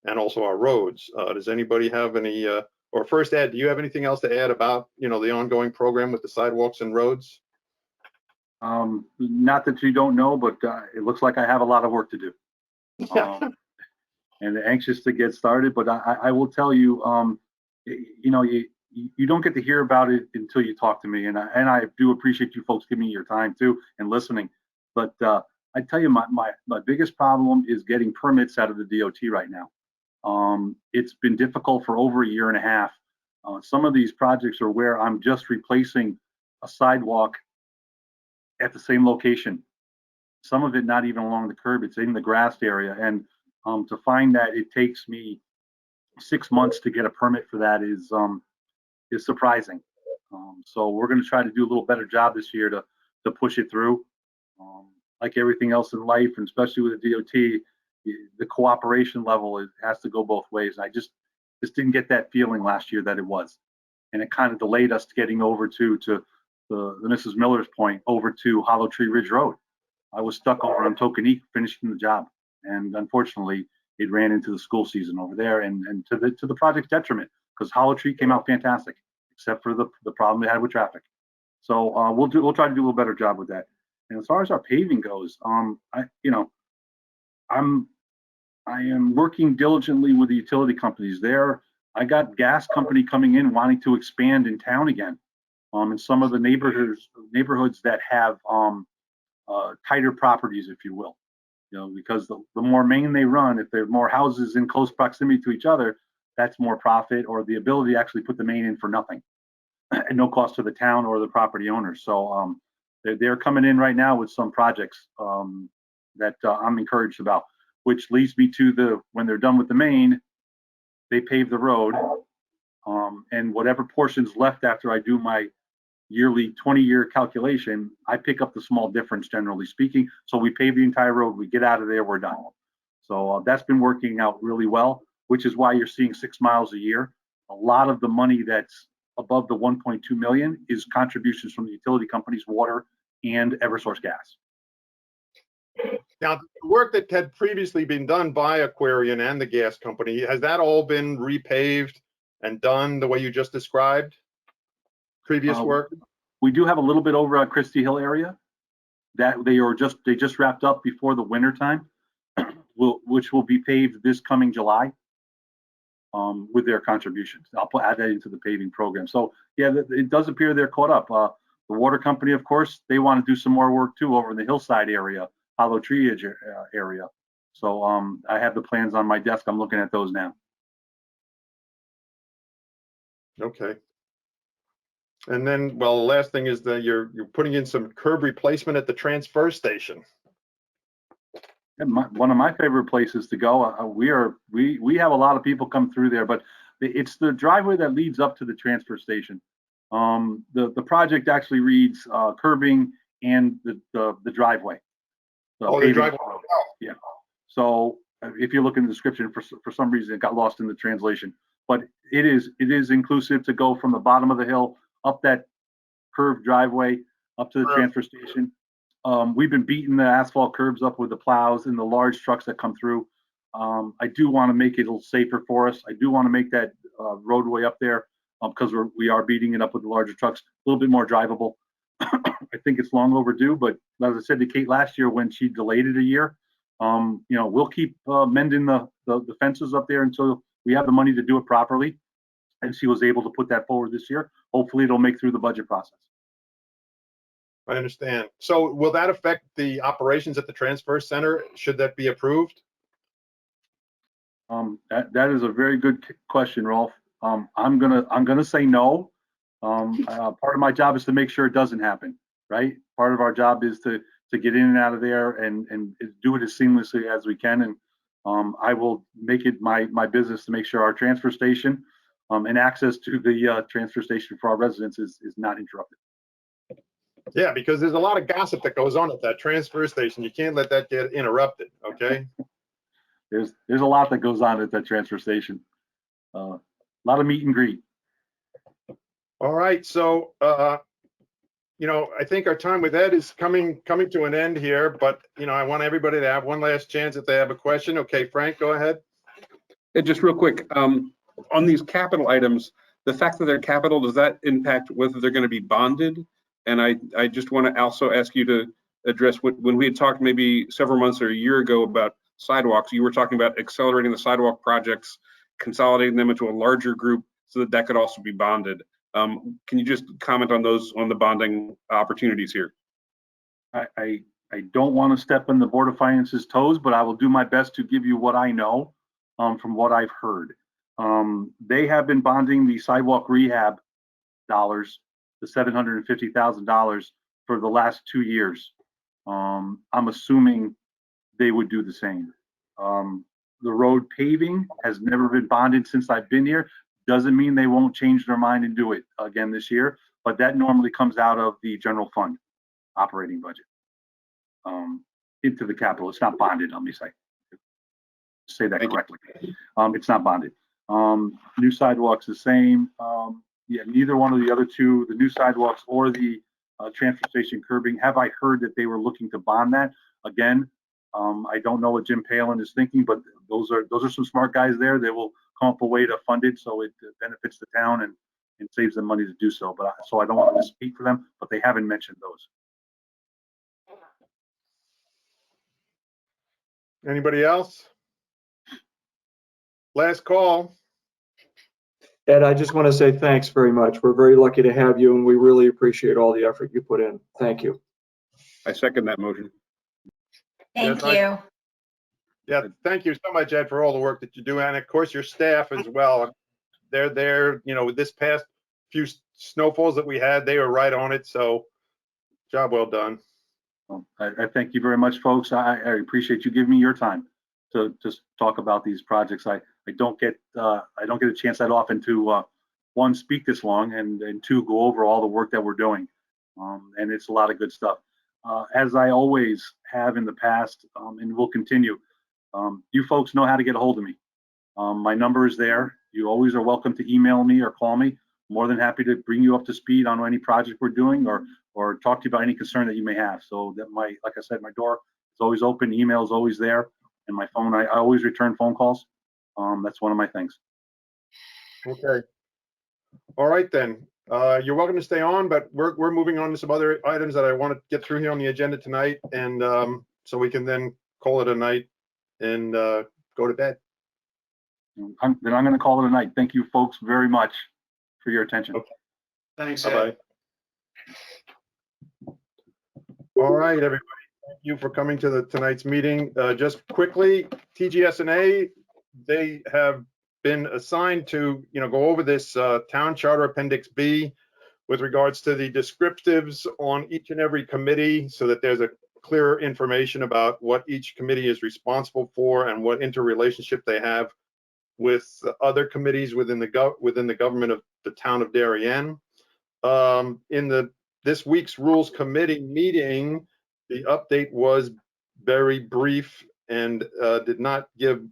and also our roads. Does anybody have any, or first, Ed, do you have anything else to add about, you know, the ongoing program with the sidewalks and roads? Not that you don't know, but it looks like I have a lot of work to do. And anxious to get started, but I will tell you, you know, you don't get to hear about it until you talk to me, and I do appreciate you folks giving me your time too and listening. But I tell you, my biggest problem is getting permits out of the DOT right now. It's been difficult for over 1.5 years. Some of these projects are where I'm just replacing a sidewalk at the same location. Some of it not even along the curb, it's in the grassed area. And to find that it takes me 6 months to get a permit for that is surprising. So we're going to try to do a little better job this year to push it through. Like everything else in life, and especially with the DOT, the cooperation level has to go both ways. I just didn't get that feeling last year that it was, and it kind of delayed us getting over to the Mrs. Miller's point, over to Hollow Tree Ridge Road. I was stuck over on Tokenique finishing the job, and unfortunately, it ran into the school season over there, and to the project's detriment, because Hollow Tree came out fantastic, except for the problem they had with traffic. So we'll try to do a little better job with that. And as far as our paving goes, I am working diligently with the utility companies there. I got gas company coming in wanting to expand in town again, in some of the neighborhoods that have tighter properties, if you will. You know, because the more main they run, if there are more houses in close proximity to each other, that's more profit, or the ability to actually put the main in for nothing and no cost to the town or the property owners. So they're coming in right now with some projects that I'm encouraged about, which leads me to when they're done with the main, they pave the road, and whatever portion's left after I do my yearly 20-year calculation, I pick up the small difference, generally speaking. So we pave the entire road, we get out of there, we're done. So that's been working out really well, which is why you're seeing 6 miles a year. A lot of the money that's above the 1.2 million is contributions from the utility companies, water and Eversource Gas. Now, the work that had previously been done by Aquarian and the gas company, has that all been repaved and done the way you just described? Previous work? We do have a little bit over at Christie Hill area that they just wrapped up before the winter time, which will be paved this coming July with their contributions. I'll add that into the paving program. So yeah, it does appear they're caught up. The water company, of course, they want to do some more work too over in the hillside area, Hollow Tree area. So I have the plans on my desk. I'm looking at those now. Okay. And then, well, the last thing is that you're putting in some curb replacement at the transfer station. And one of my favorite places to go. We have a lot of people come through there, but it's the driveway that leads up to the transfer station. The project actually reads curbing and the driveway. Oh, the driveway. Yeah. So if you look in the description, for some reason it got lost in the translation, but it is inclusive to go from the bottom of the hill up that curved driveway up to the transfer station. We've been beating the asphalt curbs up with the plows and the large trucks that come through. I do want to make it a little safer for us. I do want to make that roadway up there because we are beating it up with the larger trucks, a little bit more drivable. I think it's long overdue, but as I said to Kate last year when she delayed it a year, we'll keep mending the fences up there until we have the money to do it properly. And she was able to put that forward this year. Hopefully it'll make through the budget process. I understand. So will that affect the operations at the transfer center? Should that be approved? That is a very good question, Rolf. I'm gonna say no. Part of my job is to make sure it doesn't happen, right? Part of our job is to get in and out of there and do it as seamlessly as we can. And I will make it my business to make sure our transfer station and access to the transfer station for our residents is not interrupted. Yeah, because there's a lot of gossip that goes on at that transfer station. You can't let that get interrupted, okay? There's a lot that goes on at that transfer station. A lot of meet and greet. All right, so I think our time with Ed is coming to an end here, but I want everybody to have one last chance if they have a question. Okay, Frank, go ahead. Just real quick, on these capital items, the fact that they're capital, does that impact whether they're going to be bonded? And I just want to also ask you to address when we had talked maybe several months or a year ago about sidewalks, you were talking about accelerating the sidewalk projects, consolidating them into a larger group so that could also be bonded. Can you just comment on the bonding opportunities here? I don't want to step on the Board of Finance's toes, but I will do my best to give you what I know from what I've heard. They have been bonding the sidewalk rehab dollars, the $750,000 for the last 2 years. I'm assuming they would do the same. The road paving has never been bonded since I've been here. Doesn't mean they won't change their mind and do it again this year, but that normally comes out of the general fund operating budget into the capital. It's not bonded, let me say that correctly. It's not bonded. New sidewalks the same. Yeah, neither one of the other two, the new sidewalks or the transfer station curbing, have I heard that they were looking to bond that. Again, I don't know what Jim Palin is thinking, but those are some smart guys there. They will come up a way to fund it so it benefits the town and saves them money to do so. But so I don't want to speak for them, but they haven't mentioned those. Anybody else? Last call. Ed, I just want to say thanks very much. We're very lucky to have you, and we really appreciate all the effort you put in. Thank you. I second that motion. Thank Yes, you. Yeah, thank you so much, Ed, for all the work that you do, and of course your staff as well. They're there. With this past few snowfalls that we had, they were right on it. So, job well done. Well, I thank you very much, folks. I appreciate you giving me your time to just talk about these projects. I don't get a chance that often to one, speak this long, and two, go over all the work that we're doing. And it's a lot of good stuff. As I always have in the past, and will continue. You folks know how to get a hold of me. My number is there. You always are welcome to email me or call me. More than happy to bring you up to speed on any project we're doing or talk to you about any concern that you may have. So that like I said, my door is always open. Email is always there. And my phone, I always return phone calls. That's one of my things. Okay. All right then. You're welcome to stay on, but we're moving on to some other items that I want to get through here on the agenda tonight, and so we can then call it a night and go to bed. I'm going to call it a night. Thank you, folks, very much for your attention. Okay. Thanks, Bye-bye. All right, everybody. Thank you for coming to tonight's meeting. Just quickly, TGS&A, they have been assigned to go over this Town Charter Appendix B, with regards to the descriptives on each and every committee so that there's a clearer information about what each committee is responsible for and what interrelationship they have with other committees within the government of the town of Darien. In this week's Rules Committee meeting, the update was very brief and did not give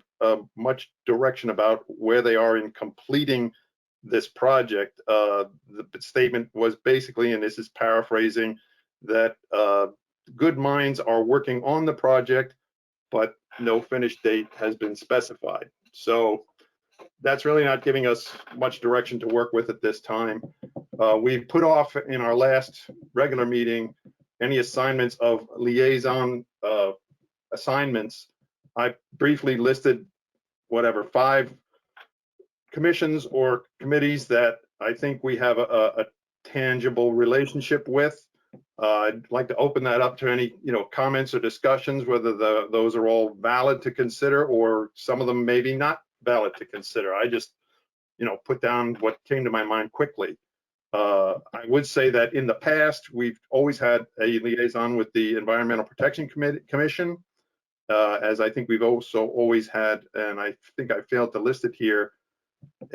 much direction about where they are in completing this project. The statement was basically, and this is paraphrasing, that good minds are working on the project, but no finish date has been specified. So that's really not giving us much direction to work with at this time. We put off in our last regular meeting any assignments of liaison assignments. I briefly listed 5 commissions or committees that I think we have a tangible relationship with. I'd like to open that up to any comments or discussions, whether those are all valid to consider or some of them maybe not valid to consider. I just put down what came to my mind quickly. I would say that in the past we've always had a liaison with the Environmental Protection Commission, as I think we've also always had, and I think I failed to list it here,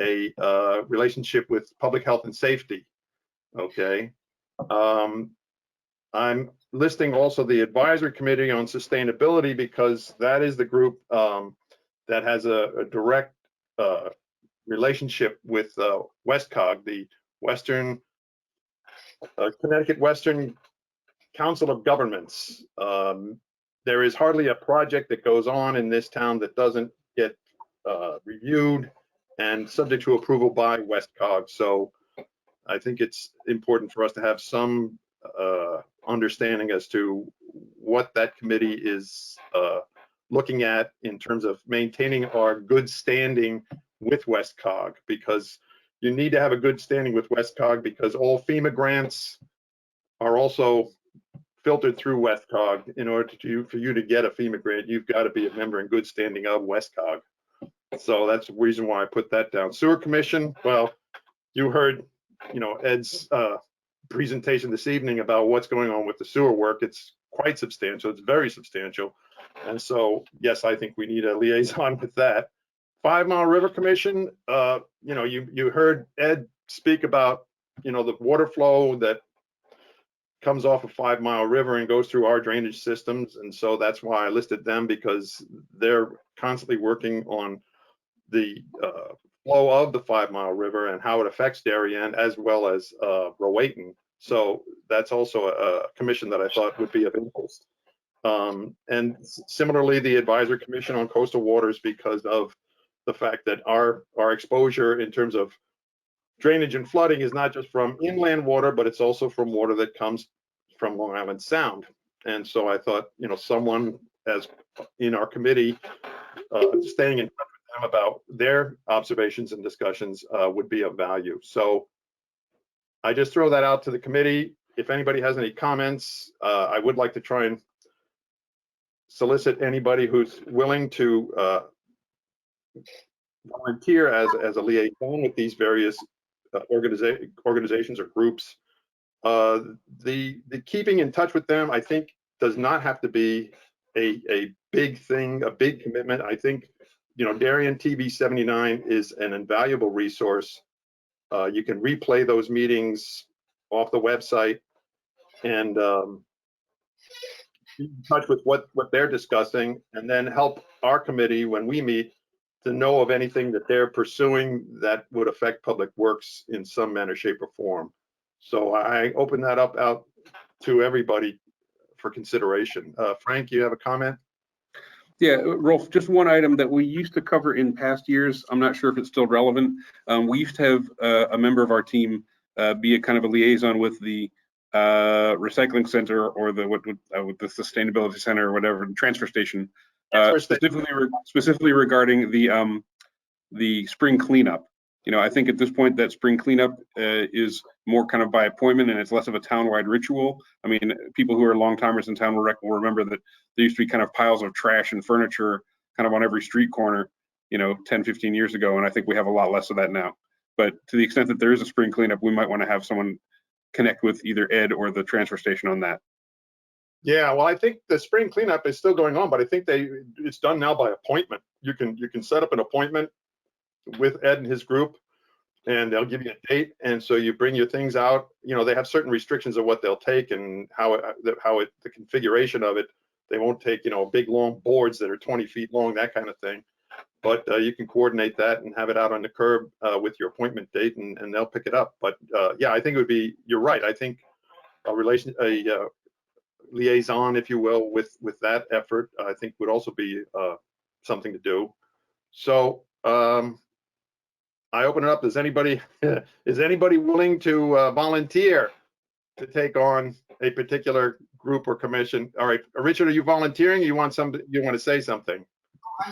a relationship with Public Health and Safety. Okay. I'm listing also the Advisory Committee on Sustainability because that is the group that has a direct relationship with WestCog, the Connecticut Western Council of Governments. There is hardly a project that goes on in this town that doesn't get reviewed and subject to approval by WestCog. So I think it's important for us to have some understanding as to what that committee is looking at in terms of maintaining our good standing with WestCog, because you need to have a good standing with WestCog because all FEMA grants are also filtered through WestCog. In order for you to get a FEMA grant, you've got to be a member in good standing of WestCog. So that's the reason why I put that down. Sewer Commission, well, you heard, Ed's presentation this evening about what's going on with the sewer work. It's quite substantial. It's very substantial. And so, yes, I think we need a liaison with that. 5 Mile River Commission, you heard Ed speak about, the water flow that comes off of 5 Mile River and goes through our drainage systems. And so that's why I listed them, because they're constantly working on the flow of the 5 Mile River and how it affects Darien as well as Rowayton. So that's also a commission that I thought would be of interest. And similarly, the Advisory Commission on Coastal Waters, because of the fact that our exposure in terms of drainage and flooding is not just from inland water, but it's also from water that comes from Long Island Sound. And so I thought, someone as in our committee staying in touch with them about their observations and discussions would be of value. So I just throw that out to the committee. If anybody has any comments, I would like to try and solicit anybody who's willing to volunteer as a liaison with these various organizations or groups. The keeping in touch with them, I think, does not have to be a big thing, a big commitment. I think, Darien TV 79 is an invaluable resource. You can replay those meetings off the website and keep in touch with what they're discussing, and then help our committee when we meet to know of anything that they're pursuing that would affect public works in some manner, shape, or form. So I open that up out to everybody for consideration. Frank, you have a comment? Yeah, Rolf, just one item that we used to cover in past years. I'm not sure if it's still relevant. We used to have a member of our team be a kind of a liaison with the recycling center or with the sustainability center or whatever, the transfer station, specifically regarding the spring cleanup. I think at this point that spring cleanup is more kind of by appointment, and it's less of a town-wide ritual. I mean, people who are long-timers in town will remember that there used to be kind of piles of trash and furniture kind of on every street corner, 10, 15 years ago, and I think we have a lot less of that now. But to the extent that there is a spring cleanup, we might want to have someone connect with either Ed or the transfer station on that. Yeah, well, I think the spring cleanup is still going on, but I think it's done now by appointment. You can set up an appointment with Ed and his group, and they'll give you a date. And so you bring your things out. You know, they have certain restrictions of what they'll take and the configuration of it. They won't take, you know, big long boards that are 20 feet long, that kind of thing. But you can coordinate that and have it out on the curb with your appointment date, and they'll pick it up. But yeah, I think it would be, you're right. I think a liaison, if you will, with that effort, I think would also be something to do. So I open it up. Is anybody willing to volunteer to take on a particular group or commission? All right, Richard, are you volunteering? You want to say something?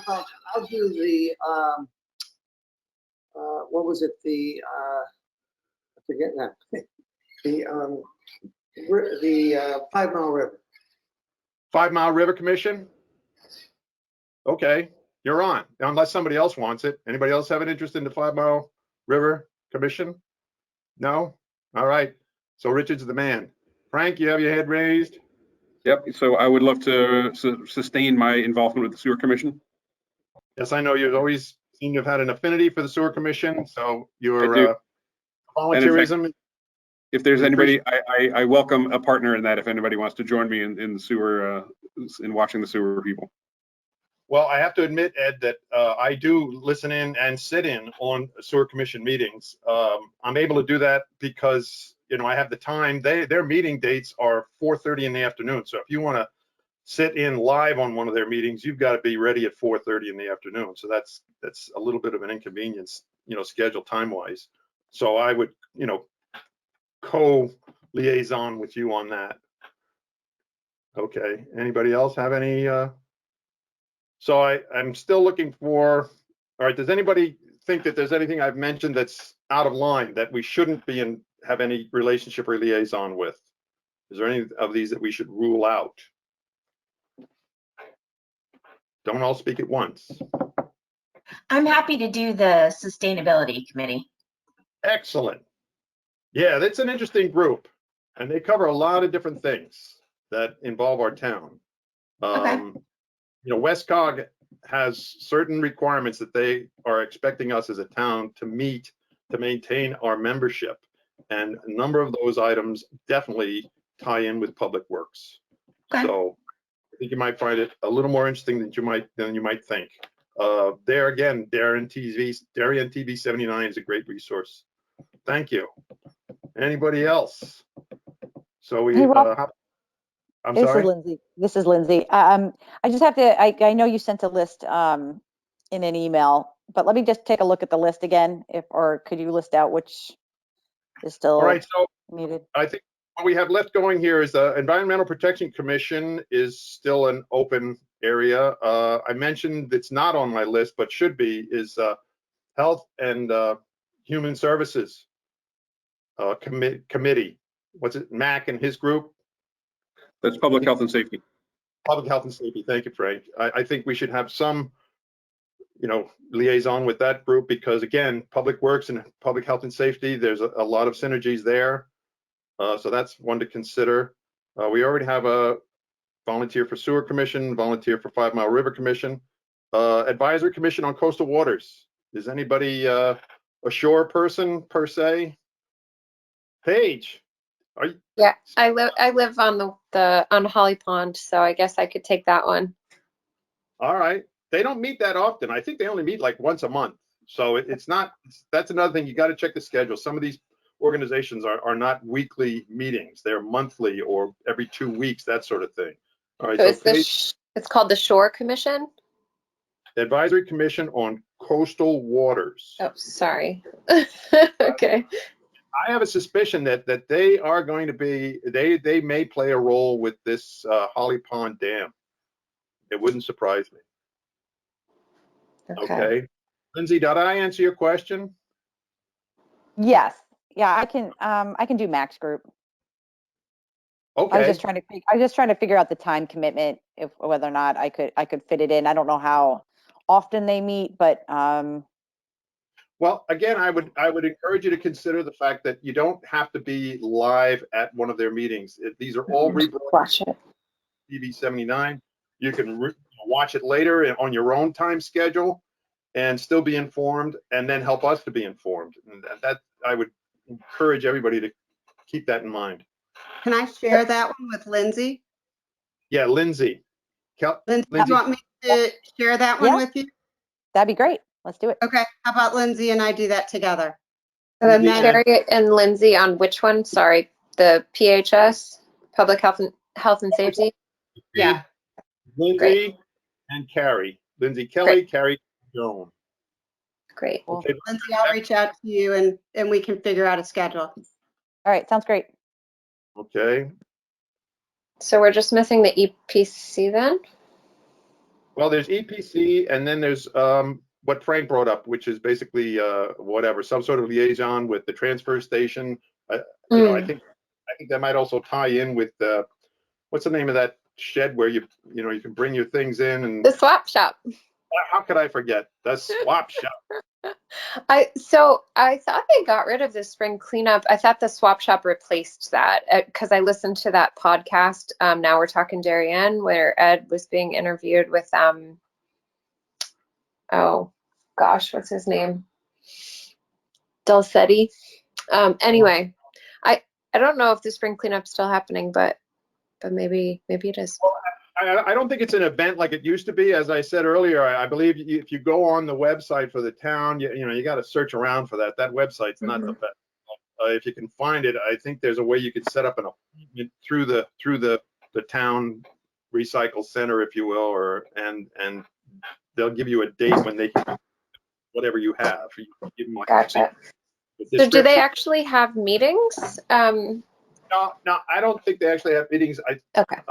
I'll do the what was it? I forget now. The 5 Mile River. 5 Mile River Commission? Okay, you're on, unless somebody else wants it. Anybody else have an interest in the 5 Mile River Commission? No? All right. So Richard's the man. Frank, you have your head raised? Yep. So I would love to sustain my involvement with the sewer commission. Yes, I know you've always seem to have had an affinity for the sewer commission, so I your do. volunteerism. If there's anybody, I welcome a partner in that. If anybody wants to join me in the sewer, in watching the sewer people. Well, I have to admit, Ed, that I do listen in and sit in on sewer commission meetings. I'm able to do that because, you know, I have the time. Their meeting dates are 4:30 in the afternoon. So if you want to sit in live on one of their meetings, you've got to be ready at 4:30 in the afternoon. So that's a little bit of an inconvenience, you know, schedule time wise. So I would, you know, co-liaison with you on that. Okay. Anybody else have any? So I'm still looking for. All right. Does anybody think that there's anything I've mentioned that's out of line that we shouldn't be in, have any relationship or liaison with? Is there any of these that we should rule out? Don't all speak at once. I'm happy to do the sustainability committee. Excellent. Yeah, that's an interesting group, and they cover a lot of different things that involve our town. Okay. You know, Westcog has certain requirements that they are expecting us as a town to meet to maintain our membership, and a number of those items definitely tie in with Public Works. Okay. So I think you might find it a little more interesting than you might think. There again, Darien TV 79 is a great resource. Thank you. Anybody else? So we. Hey, Rob. I'm This sorry. is Lindsay. This is Lindsay. I just have to. I know you sent a list in an email, but let me just take a look at the list again. Or could you list out which is still All right. So needed? I think what we have left going here is the Environmental Protection Commission is still an open area. I mentioned it's not on my list, but should be, is Health and Human Services Committee. What's it, Mac and his group? That's Public Health and Safety. Public Health and Safety. Thank you, Frank. I think we should have some, you know, liaison with that group because, again, Public Works and Public Health and Safety, there's a lot of synergies there. So that's one to consider. We already have a volunteer for Sewer Commission, volunteer for 5 Mile River Commission, Advisory Commission on Coastal Waters. Is anybody a shore person per se? Paige, are you? Yeah, I live on on Holly Pond, so I guess I could take that one. All right. They don't meet that often. I think they only meet like once a month. So it's not, that's another thing. You got to check the schedule. Some of these organizations are not weekly meetings. They're monthly or every 2 weeks, that sort of thing. All right. So So it's called the Shore Commission? Advisory Commission on Coastal Waters. Oh, sorry. Okay. I have a suspicion that they are going to be, they may play a role with this Holly Pond Dam. It wouldn't surprise me. Okay. Lindsay, did I answer your question? Yes. Yeah, I can do Max Group. Okay. I was just trying to figure out the time commitment, if whether or not I could fit it in. I don't know how often they meet, but Well, again, I would encourage you to consider the fact that you don't have to be live at one of their meetings. These are all Watch it. TV 79. You can watch it later on your own time schedule and still be informed, and then help us to be informed. And that I would encourage everybody to keep that in mind. Can I share that one with Lindsay? Yeah, Lindsay. Lindsay, do Lindsay, you want me to share that one Yeah. with you? That'd be great. Let's do it. Okay, how about Lindsay and I do that together? And then Lindsay and- Carrie and Lindsay on which one? Sorry, the PHS, Public Health and Safety. Yeah. Lindsay and Carrie. Lindsay Kelly, Carrie Joan. Great. Cool. Okay. Lindsay, I'll reach out to you and we can figure out a schedule. All right, sounds great. Okay. So we're just missing the EPC then? Well, there's EPC, and then there's what Frank brought up, which is basically whatever, some sort of liaison with the transfer station. You know, I think that might also tie in with what's the name of that shed where you can bring your things in, and The swap shop. how could I forget the swap shop? I thought they got rid of the spring cleanup. I thought the swap shop replaced that because I listened to that podcast. Now we're talking Darien, where Ed was being interviewed with oh gosh, what's his name? Dulcetti. Anyway, I don't know if the spring cleanup's still happening, but maybe it is. I don't think it's an event like it used to be. As I said earlier, I believe if you go on the website for the town, you got to search around for that. That website's not the best. If you can find it, I think there's a way you could set up an appointment through the town recycle center, if you will, and they'll give you a date when they can, whatever you have. You can give them like Gotcha. a So do they description. actually have meetings? No, I don't think they actually have meetings. Okay.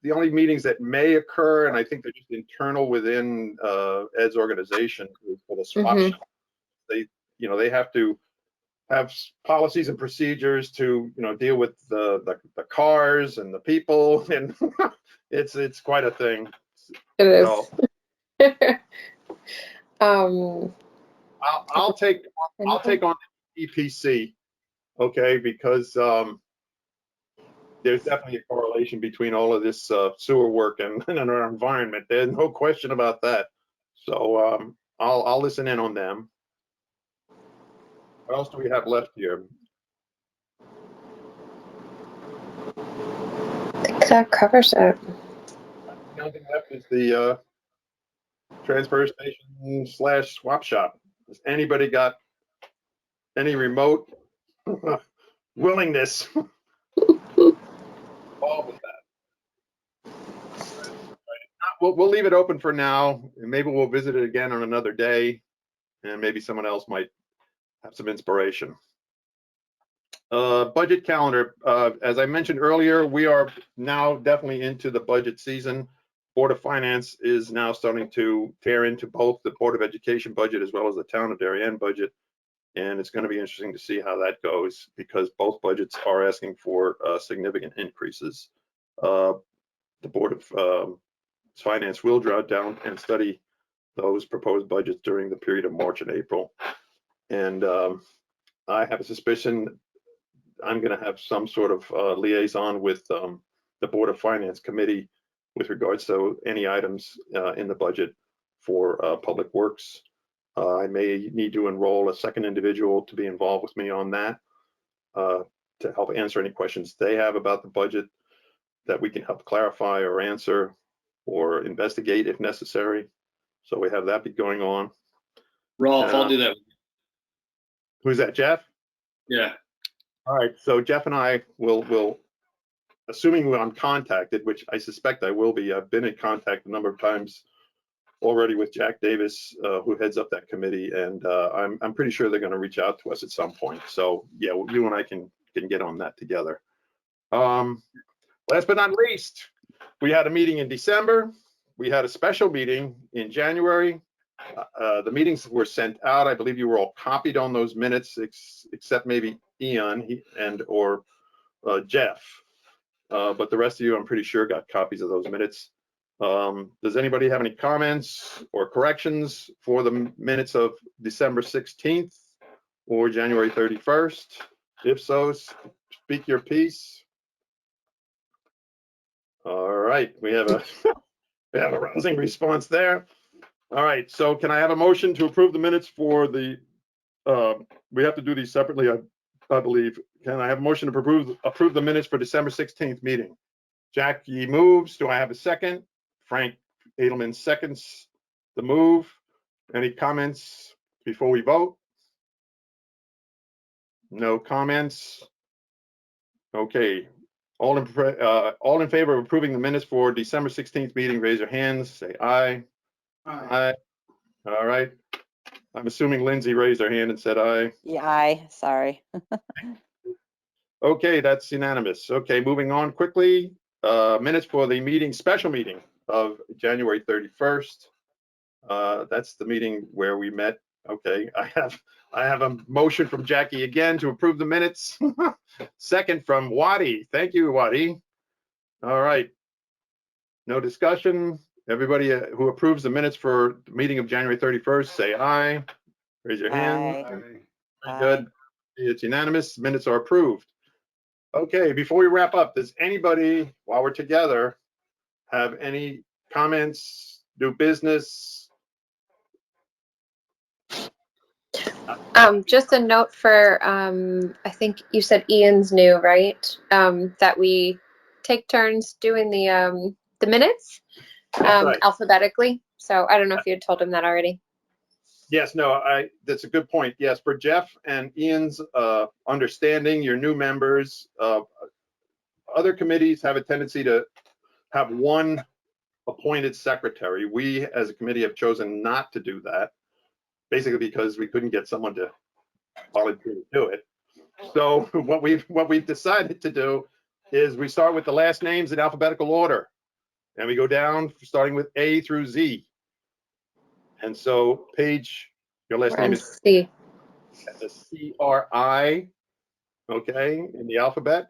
The only meetings that may occur, and I think they're just internal within Ed's organization for the swap shop. They have to have policies and procedures to deal with the cars and the people, and it's quite a thing. It is. So, I'll take on the EPC, okay, because there's definitely a correlation between all of this sewer work and our environment. There's no question about that. So I'll listen in on them. What else do we have left here? I think that covers it. The only thing left is the transfer station / swap shop. Has anybody got any remote willingness involved with that? We'll leave it open for now, and maybe we'll visit it again on another day, and maybe someone else might have some inspiration. Budget calendar. As I mentioned earlier, we are now definitely into the budget season. Board of Finance is now starting to tear into both the Board of Education budget as well as the Town of Darien budget. And it's going to be interesting to see how that goes, because both budgets are asking for significant increases. The Board of Finance will draw down and study those proposed budgets during the period of March and April. And I have a suspicion I'm going to have some sort of liaison with the Board of Finance committee with regards to any items in the budget for Public Works. I may need to enroll a second individual to be involved with me on that to help answer any questions they have about the budget that we can help clarify or answer or investigate if necessary. So we have that be going on. Rolf, I'll do that. Who's that, Jeff? Yeah. All right, so Jeff and I will, assuming I'm contacted, which I suspect I will be. I've been in contact a number of times already with Jack Davis, who heads up that committee, and I'm pretty sure they're going to reach out to us at some point. So yeah, you and I can get on that together. Last but not least, we had a meeting in December. We had a special meeting in January. The meetings were sent out. I believe you were all copied on those minutes, except maybe Ian or Jeff. But the rest of you, I'm pretty sure, got copies of those minutes. Does anybody have any comments or corrections for the minutes of December 16th or January 31st? If so, speak your piece. All right, we have a we have a rousing response there. All right, so can I have a motion to approve the minutes for the, we have to do these separately, I believe. Can I have a motion to approve the minutes for December 16th meeting? Jackie moves. Do I have a second? Frank Edelman seconds the move. Any comments before we vote? No comments. Okay. All in favor of approving the minutes for December 16th meeting, raise your hands, say aye. Aye. All right. I'm assuming Lindsay raised her hand and said aye. Yeah, aye, sorry. Okay, that's unanimous. Okay, moving on quickly. Minutes for the meeting, special meeting of January 31st. That's the meeting where we met. Okay, I have a motion from Jackie again to approve the minutes. Second from Waddy. Thank you, Waddy. All right. No discussion. Everybody who approves the minutes for the meeting of January 31st, say aye. Raise your hand. Aye. Very Aye. good. It's unanimous. Minutes are approved. Okay, before we wrap up, does anybody, while we're together, have any comments, new business? Just a note for, I think you said Ian's new, right? That we take turns doing the minutes, Right. alphabetically. So I don't know if you had told him that already. Yes, no, that's a good point. Yes, for Jeff and Ian's understanding, your new members, other committees have a tendency to have one appointed secretary. We, as a committee, have chosen not to do that, basically because we couldn't get someone to volunteer to do it. So what we've decided to do is we start with the last names in alphabetical order, and we go down starting with A through Z. And so, Paige, your last name is C. C-R-I, okay, in the alphabet.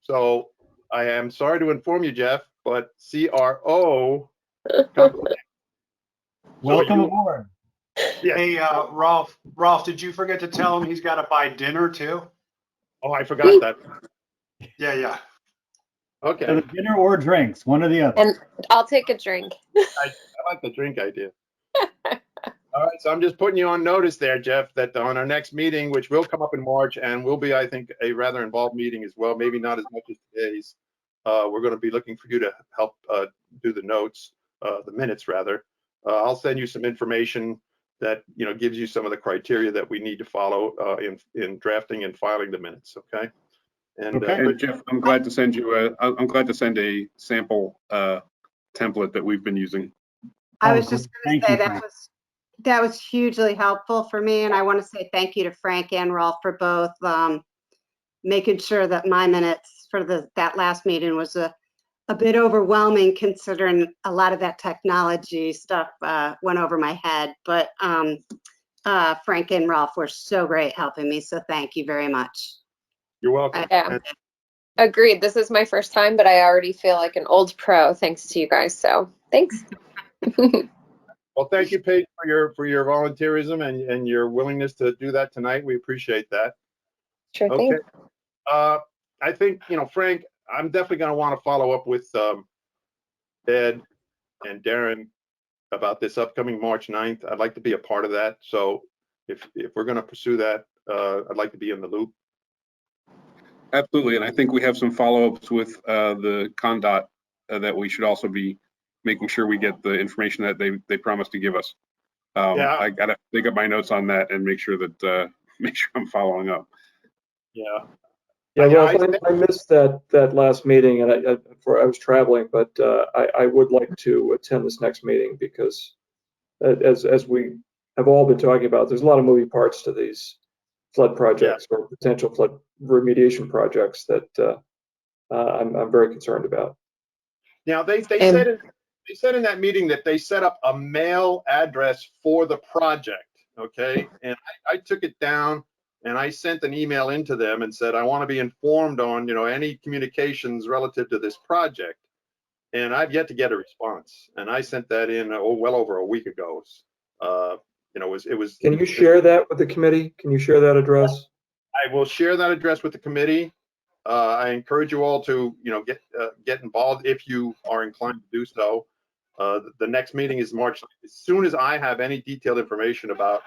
So I am sorry to inform you, Jeff, but C-R-O. Welcome aboard. Yeah. Hey, Rolf, did you forget to tell him he's got to buy dinner too? Oh, I forgot that. Yeah. Okay, Either dinner or drinks, one or the other. And I'll take a drink. I like the drink idea. All right, so I'm just putting you on notice there, Jeff, that on our next meeting, which will come up in March and will be, I think, a rather involved meeting as well, maybe not as much as today's. We're going to be looking for you to help do the notes, the minutes rather. I'll send you some information that gives you some of the criteria that we need to follow in drafting and filing the minutes. Okay. And, Okay. And Jeff, I'm glad to send you I'm glad to send a sample template that we've been using. I Oh, was just going thank to you, say Frank. that was hugely helpful for me, and I want to say thank you to Frank and Rolf for both making sure that my minutes for that last meeting was a bit overwhelming, considering a lot of that technology stuff went over my head. But Frank and Rolf were so great helping me, so thank you very much. you're welcome. Yeah. Agreed. This is my first time, but I already feel like an old pro thanks to you guys. So thanks. Well, thank you, Paige, for your volunteerism and your willingness to do that tonight. We appreciate that. Sure Okay. thing. I think, Frank, I'm definitely going to want to follow up with Ed and Darren about this upcoming March 9th. I'd like to be a part of that. So if we're going to pursue that, I'd like to be in the loop. Absolutely, and I think we have some follow-ups with the CONDOT that we should also be making sure we get the information that they promised to give us. Yeah. I gotta dig up my notes on that and make sure that I'm following up. Yeah. Yeah, I- Ralph, I- I missed that last meeting, and I was traveling, but I would like to attend this next meeting because, as we have all been talking about, there's a lot of moving parts to these flood projects or potential flood remediation projects that I'm very concerned about. Now they said in that meeting that they set up a mail address for the project. Okay, and I took it down and I sent an email into them and said I want to be informed on any communications relative to this project. and I've yet to get a response. And I sent that in well over a week ago. You know, it was. Can you share that with the committee? Can you share that address? I will share that address with the committee. I encourage you all to, you know, get involved if you are inclined to do so. The next meeting is March. As soon as I have any detailed information about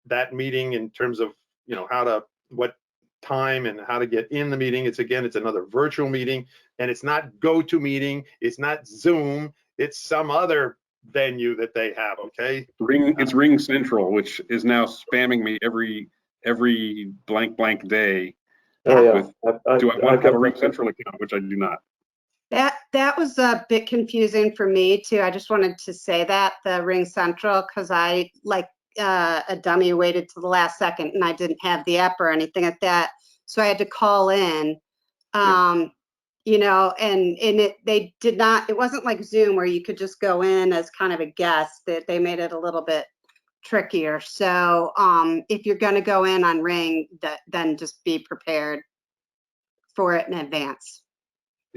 that meeting in terms of, you know, what time and how to get in the meeting. It's another virtual meeting, and it's not GoToMeeting. It's not Zoom. It's some other venue that they have. Okay. It's Ring Central, which is now spamming me every blank day. Oh, yeah. Do I want to have a Ring Central account, which I do not. That was a bit confusing for me too. I just wanted to say that the Ring Central, because I like a dummy waited to the last second and I didn't have the app or anything like that, so I had to call in. You know, and they did not. It wasn't like Zoom where you could just go in as kind of a guest. That they made it a little bit trickier. So if you're going to go in on Ring, then just be prepared for it in advance.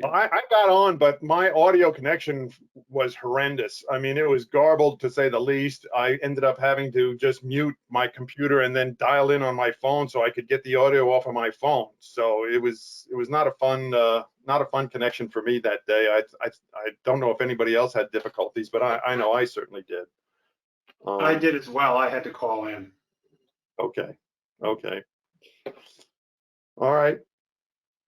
Well, I got on, but my audio connection was horrendous. I mean, it was garbled to say the least. I ended up having to just mute my computer and then dial in on my phone so I could get the audio off of my phone. So it was not a fun connection for me that day. I don't know if anybody else had difficulties, but I know I certainly did. I did as well. I had to call in. Okay. All right.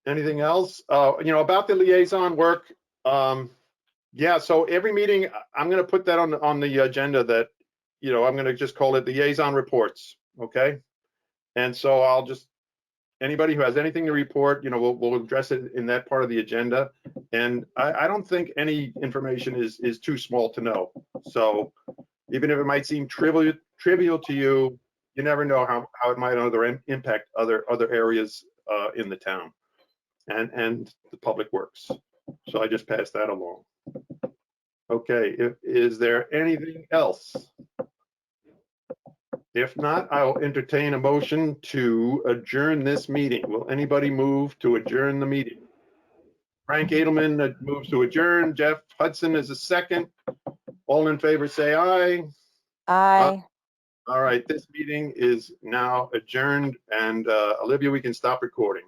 Anything else? You know, about the liaison work. Yeah, so every meeting, I'm going to put that on the agenda that, you know, I'm going to just call it liaison reports. Okay. And so I'll just, anybody who has anything to report, you know, we'll address it in that part of the agenda. And I don't think any information is too small to know. So even if it might seem trivial to you, you never know how it might impact other areas in the town and the public works. So I just passed that along. Okay, is there anything else? If not, I'll entertain a motion to adjourn this meeting. Will anybody move to adjourn the meeting? Frank Edelman moves to adjourn. Jeff Hudson is a second. All in favor, say aye. Aye. All right, this meeting is now adjourned. And Olivia, we can stop recording.